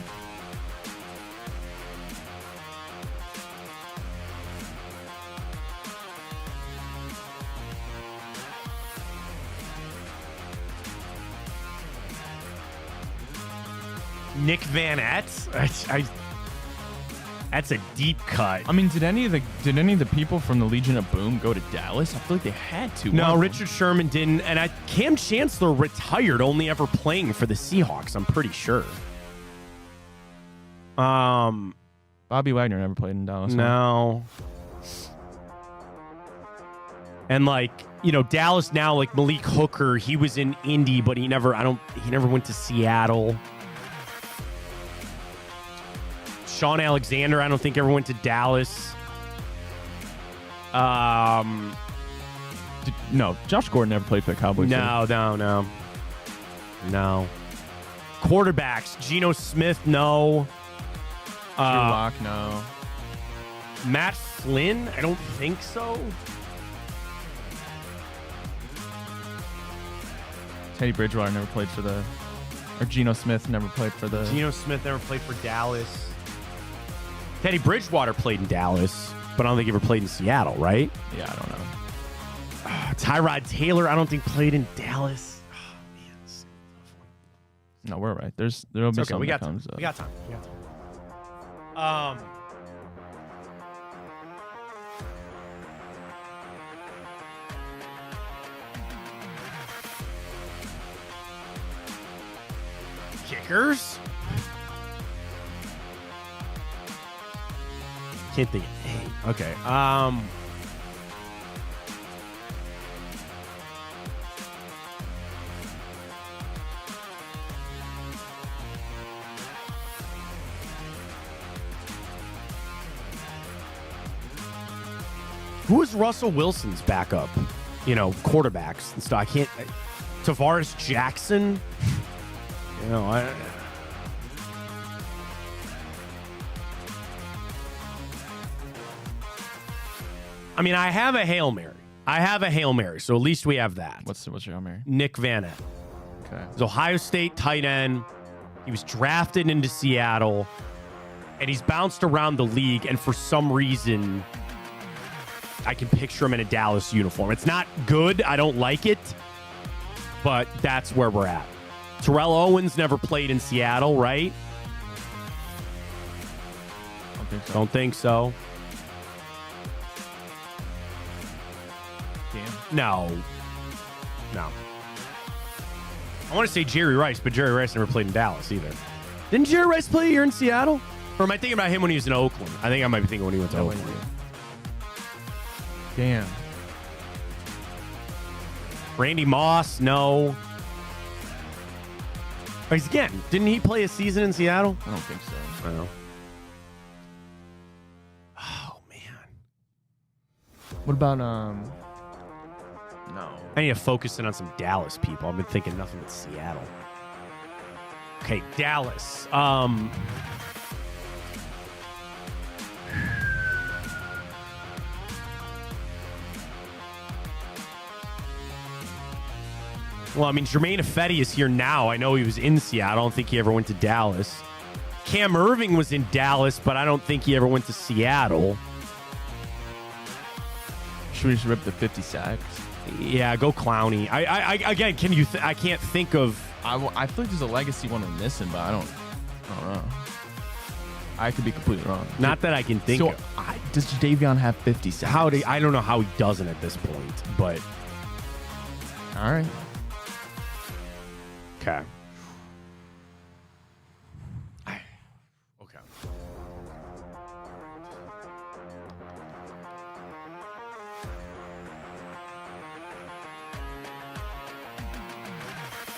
Nick Van Etz. That's a deep cut. I mean, did any of the people from the Legion of Boom go to Dallas? I feel like they had to. No, Richard Sherman didn't, and Cam Chancellor retired, only ever playing for the Seahawks. I'm pretty sure. Bobby Wagner never played in Dallas. No. And Dallas now, like Malik Hooker, he was in Indy, but he never went to Seattle. Sean Alexander, I don't think ever went to Dallas. No, Josh Gordon never played for the Cowboys. No. Quarterbacks. Geno Smith, no. Drew Lock, no. Matt Flynn, I don't think so. Teddy Bridgewater never played for the... Or Geno Smith never played for the... Geno Smith never played for Dallas. Teddy Bridgewater played in Dallas, but I don't think he ever played in Seattle, right? Yeah, I don't know. Tyrod Taylor, I don't think played in Dallas. Oh, man, this is a tough one. No, we're right. There'll be Okay, something we got that time. comes up. We got time. Kickers? Can't think of any. Okay. Who is Russell Wilson's backup? Quarterbacks and stuff. Tavares Jackson. I have a Hail Mary. So at least we have that. What's your Hail Mary? Nick Van Ent. Okay. He's Ohio State tight end. He was drafted into Seattle, and he's bounced around the league, and for some reason, I can picture him in a Dallas uniform. It's not good. I don't like it, but that's where we're at. Terrell Owens never played in Seattle, right? Don't think so. Damn. No. I want to say Jerry Rice, but Jerry Rice never played in Dallas either. Didn't Jerry Rice play here in Seattle? Or am I thinking about him when he was in Oakland? I think I might be thinking when he went to Oakland. Damn. Randy Moss, no. Again, didn't he play a season in Seattle? I don't think so. I know. Oh, man. What about No. I need to focus in on some Dallas people. I've been thinking nothing but Seattle. Okay, Dallas. Well, Jermaine Ifedi is here now. I know he was in Seattle. I don't think he ever went to Dallas. Cam Irving was in Dallas, but I don't think he ever went to Seattle. Should we just rip the 50 sacks? Yeah, go Clowney. Again, I can't think of. I feel like there's a legacy one I'm missing, but I don't know. I could be completely wrong. Not that I can think so of. Does Jadeveon have 50 sacks? I don't know how he doesn't at this point, but. All right. Okay.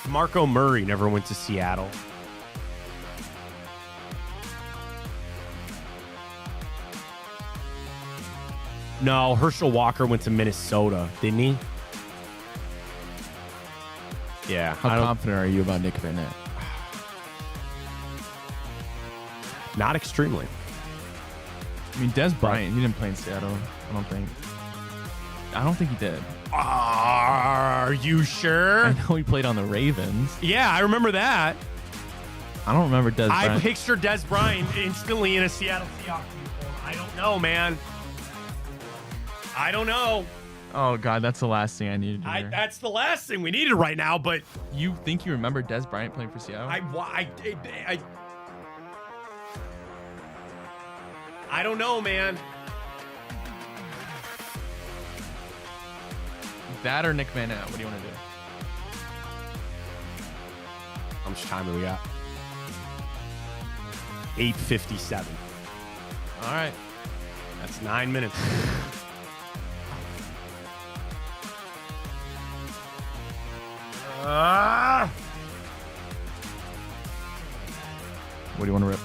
Marco Murray never went to Seattle. No, Herschel Walker went to Minnesota, didn't he? Yeah. How confident are you about Nick Van Ent? Not extremely. Des Bryant, he didn't play in Seattle, I don't think. I don't think he did. Are you sure? I know he played on the Ravens. Yeah, I remember that. I don't remember Des Bryant. I picture Des Bryant instantly in a Seattle Seahawks uniform. I don't know, man. I don't know. Oh, God, that's the last thing I needed to hear. That's the last thing we needed right now, but... You think you remember Des Bryant playing for Seattle? I don't know, man. That or Nick Van Ent? What do you want to do? How much time do we got? 8:57. All right. That's 9 minutes. What do you want to rip?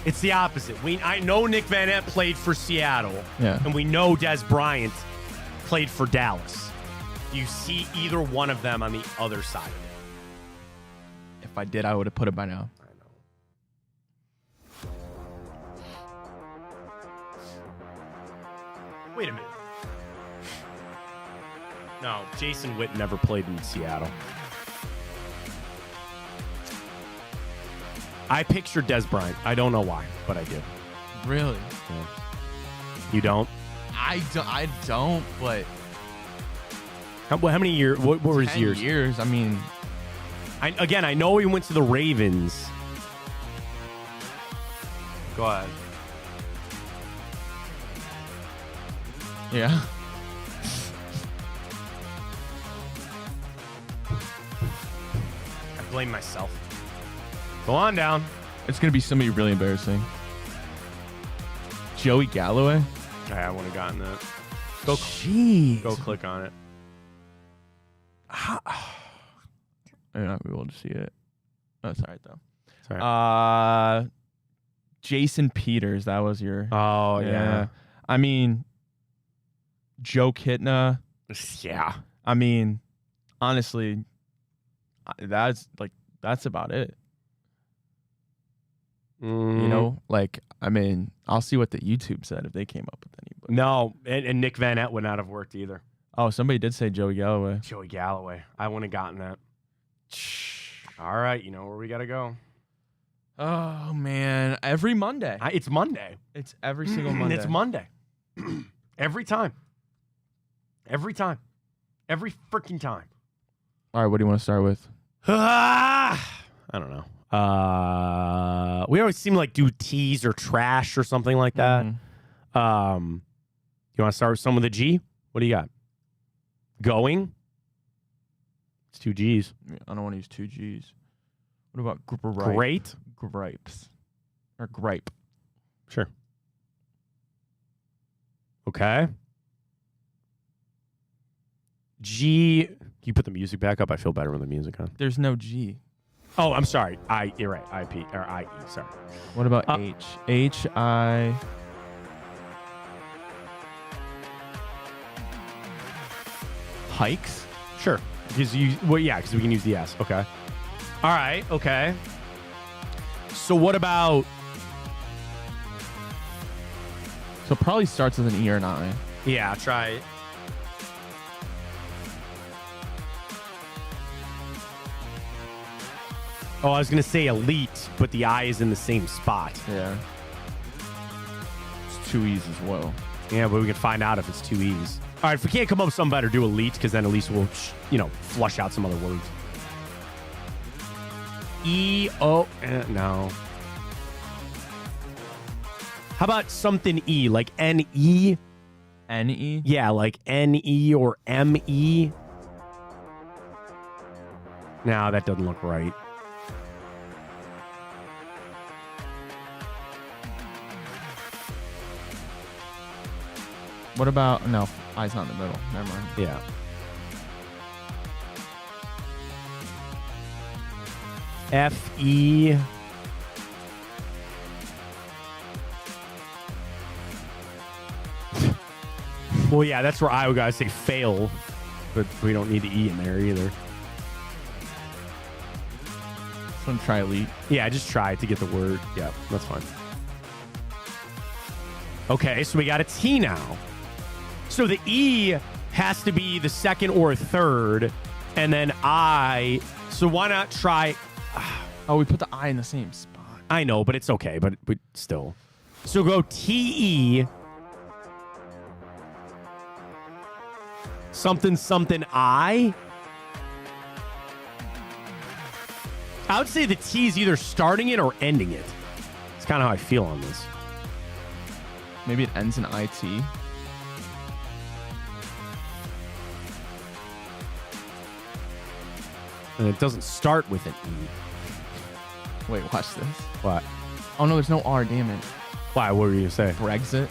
It's the opposite. I know Nick Van Ent played for Seattle. Yeah. And we know Des Bryant played for Dallas. Do you see either one of them on the other side of it? If I did, I would have put it by now. I know. Wait a minute. No, Jason Witt never played in Seattle. I picture Des Bryant. I don't know why, but I do. Really? Yeah. You don't? I don't. But How many years? What were his 10 years? years. I mean, I know he went to the Ravens. Go ahead. yeah. I blame myself. Go on down. It's gonna be somebody really embarrassing. Joey Galloway. I wouldn't have gotten that. Jeez. Go click on it. You're not gonna be able to see it. That's all right though. Sorry. Jason Peters. That was your. Oh yeah. I mean, Joe Kitna. Yeah. I mean, honestly, that's about it. You know, like, I mean, I'll see what the YouTube said if they came up with anybody. No, and Nick Van Etten would not have worked either. Oh, somebody did say Joey Galloway. Joey Galloway. I wouldn't have gotten that. All right, you know where we got to go. Oh, man. Every Monday. It's Monday. It's every single Monday. It's Monday. Every time. Every time. Every freaking time. All right, what do you want to start with? I don't know. We always seem to like do teas or trash or something like that. Mhm. You want to start with some of the G? What do you got? Going? It's 2 G's. I don't want to use 2 G's. What about Great? gripes? Or gripe? Sure. Okay. G. Can you put the music back up? I feel better with the music on. There's no G. Oh, I'm sorry. You're right. IP or IE. Sorry. What about H? H-I... Hikes? Sure. Because we can use the S. Okay. All right. Okay. So what about? So it probably starts with an E or an I. Yeah, try it. Oh, I was gonna say elite, but the I is in the same spot. Yeah. It's 2 E's as well. Yeah, but we can find out if it's 2 E's. All right, if we can't come up with something better, do elite, because then at least we'll, flush out some other words. E-O... no. How about something E, like N-E? N-E? Yeah, like N-E or M-E. No, that doesn't look right. What about... No, I's not in the middle. Never mind. Yeah. F-E... Well, yeah, that's where I would guys say fail, but we don't need the E in there either. Just want to try elite. Yeah, just try it to get the word. Yeah, that's fine. Okay, so we got a T now. So the E has to be the second or third, and then I. So why not try? Oh, we put the I in the same spot. I know, but it's okay, but still. So go T-E. Something, something, I would say the T is either starting it or ending it. It's kind of how I feel on this. Maybe it ends in IT. And it doesn't start with an E. Wait, watch this. What? Oh, no, there's no R, damn it. Why? What were you going to say? Brexit.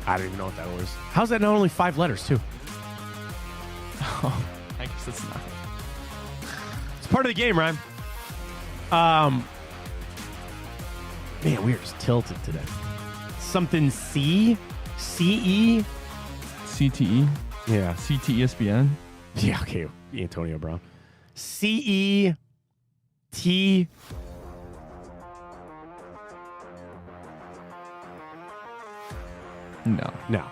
I don't even know what that was. How's that not only 5 letters, too? Oh, I guess it's not. It's part of the game, Ryan. Man, we're just tilted today. Something C? C-E? CTE? Yeah. CTESPN? Yeah, okay. Antonio Brown. C-E-T. No. No.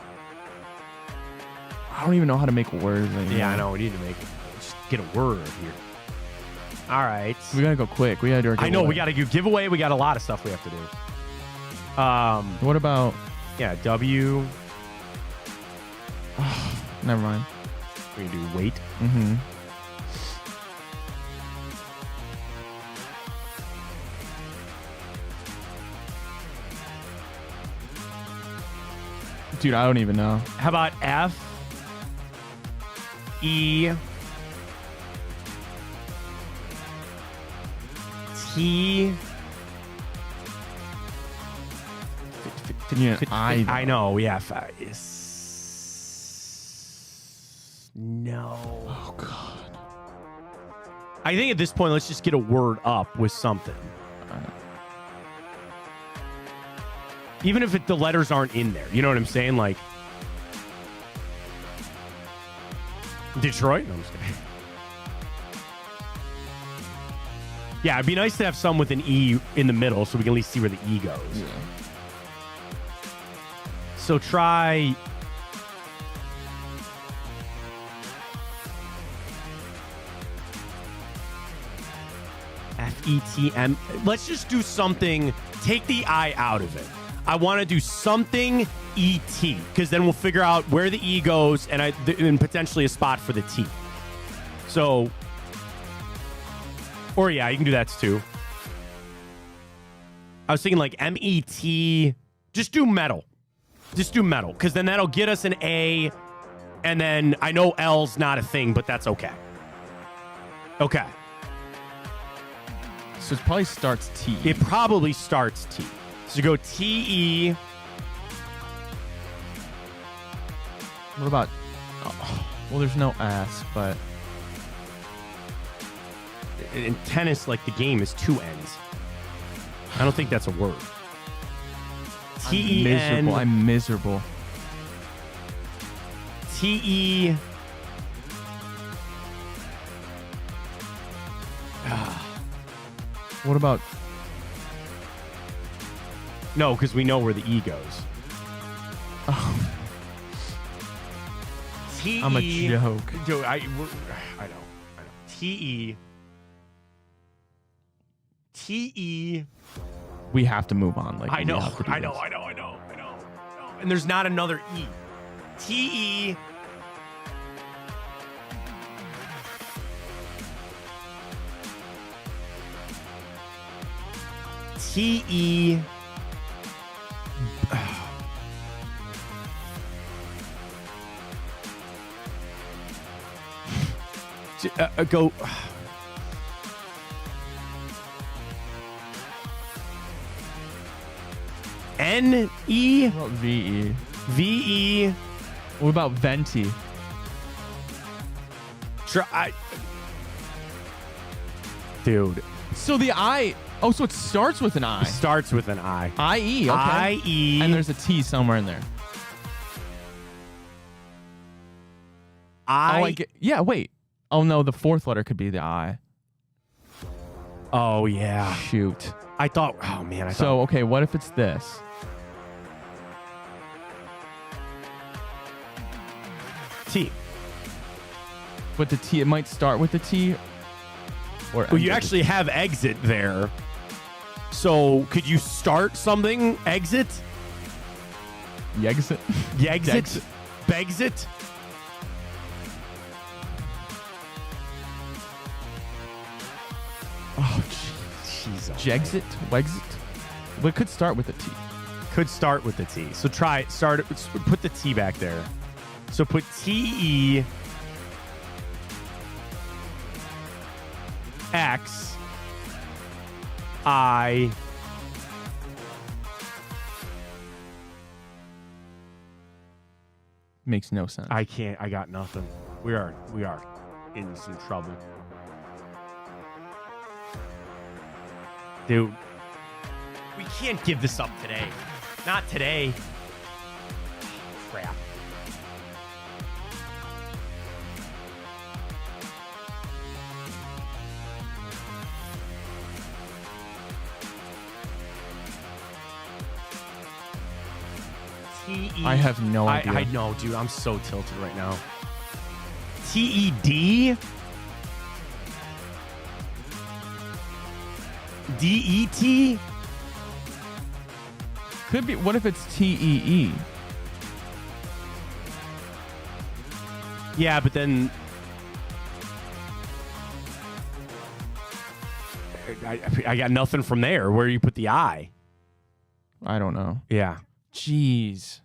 I don't even know how to make words anymore. Yeah, I know. We need to just get a word here. All right. We gotta go quick. We gotta do our I know. giveaway. We got to do giveaway. We got a lot of stuff we have to do. What about... Yeah, W. Never mind. We can do weight. Mm-hmm. Dude, I don't even know. How about F? E. T. Yeah, I know. Yeah. No. Oh, God. I think at this point, let's just get a word up with something. Even if the letters aren't in there. You know what I'm saying? Like, Detroit? No, I'm just kidding. Yeah, it'd be nice to have some with an E in the middle so we can at least see where the E goes. Yeah. So try... F-E-T-M. Let's just do something. Take the I out of it. I want to do something E-T, because then we'll figure out where the E goes and potentially a spot for the T. So, or yeah, you can do that too. I was thinking like M-E-T. Just do metal. Just do metal, because then that'll get us an A, and then I know L's not a thing, but that's okay. Okay. So it probably starts T. It probably starts T. So go T-E. What about... Oh, well, there's no S, but... In tennis, like the game is two N's. I don't think that's a word. T-E-N. I'm miserable. T-E. What about... No, because we know where the E goes. Oh, T-E. I'm a joke. Dude, I know. T-E. T-E. We have to move on. Like I we know. have to do I know. this. I know. And there's not another E. T-E. T-E. Go. N-E. What about V-E? V-E. What about venti? Dude. So the I... Oh, so it starts with an I. It starts with an I. I-E, okay. I-E. And there's a T somewhere in there. I get... Yeah, wait. Oh, no, the fourth letter could be the I. Oh, yeah. Shoot. I thought... Oh, man. So, okay, what if it's this? T. But the T, it might start with the T. Or Well, you actually have exit there. So, could you start something? Exit? Yexit? Yexit? Begsit? Oh, jeez. Jexit? Wexit? But it could start with a T. Could start with the T. So put the T back there. So put T-E X I Makes no sense. I can't. I got nothing. We are in some trouble. Dude, we can't give this up today. Not today. Crap. I have no idea. I know, dude. I'm so tilted right now. TED? DET? Could be. What if it's TEE? Yeah, but then I got nothing from there. Where do you put the I? I don't know. Yeah. Jeez.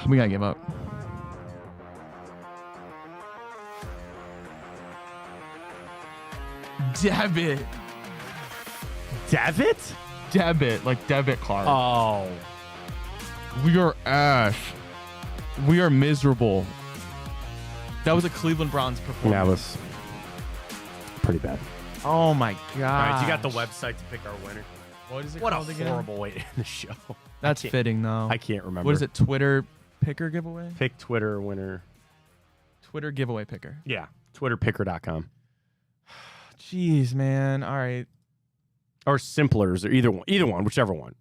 We gotta give up. Debit. Debit? Debit, like debit card. Oh. We are ash. We are miserable. That was a Cleveland Browns performance. That was pretty bad. Oh my god. All right, you got the website to pick our winner. What is it What a called again? horrible way to end the show. That's fitting though. I can't remember. What is it? Twitter picker giveaway? Pick Twitter winner. Twitter giveaway picker. Yeah. TwitterPicker.com. Jeez, man. All right. Or Simplers, or either one, whichever one.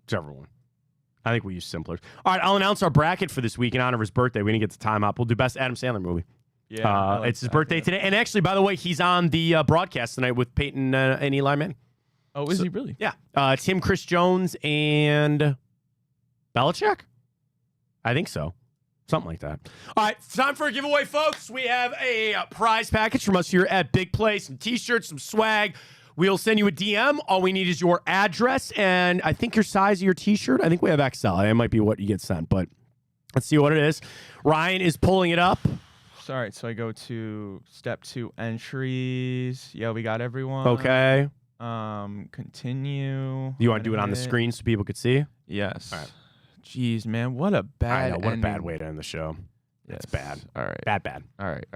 I think we use Simplers. All right, I'll announce our bracket for this week in honor of his birthday. We didn't get the time up. We'll do best Adam Sandler movie. Yeah, it's his birthday today. And actually, by the way, he's on the broadcast tonight with Peyton and Eli Manning. Oh, is he really? Yeah. It's him, Chris Jones, and Belichick? I think so. Something like that. All right, time for a giveaway, folks. We have a prize package from us here at Big Play. Some T-shirts, some swag. We'll send you a DM. All we need is your address and I think your size of your T-shirt. I think we have XL. It might be what you get sent, but let's see what it is. Ryan is pulling it up. All right, so I go to step 2 entries. Yeah, we got everyone. Okay. Continue. You want to do it on the screen so people could see? Yes. All right. Jeez, man, what a bad. I know, what a bad ending. way to end the show. Yes. It's bad. All right. Bad. All right.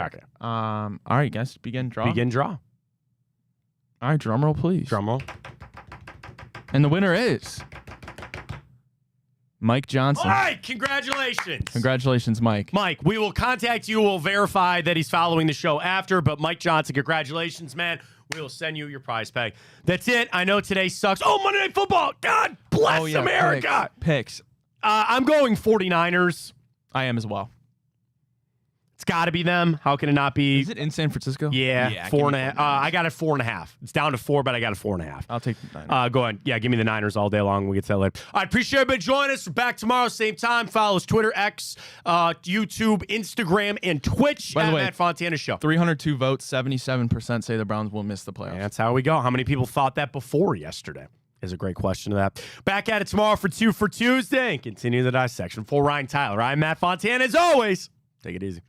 Okay. All right, guys, begin draw. Begin draw. All right, drum roll, please. Drum roll. And the winner is Mike Johnson. All right, congratulations. Congratulations, Mike. Mike, we will contact you. We'll verify that he's following the show after. But Mike Johnson, congratulations, man. We will send you your prize pack. That's it. I know today sucks. Oh, Monday Night Football. God bless America. Picks. I'm going 49ers. I am as well. It's got to be them. How can it not be? Is it in San Francisco? Yeah, 4.5. I got it 4.5. It's down to 4, but I got it 4.5. I'll take the Niners. Go ahead. Yeah, give me the Niners all day long. We'll get to that later. I appreciate everybody joining us. We're back tomorrow, same time. Follow us Twitter, X, YouTube, Instagram, and Twitch. By the way, Matt Fontana Show. 302 votes, 77% say the Browns will miss the playoffs. And that's how we go. How many people thought that before yesterday? Is a great question to that. Back at it tomorrow for 2 for Tuesday and continue the dissection. For Ryan Tyler, I'm Matt Fontana. As always, take it easy.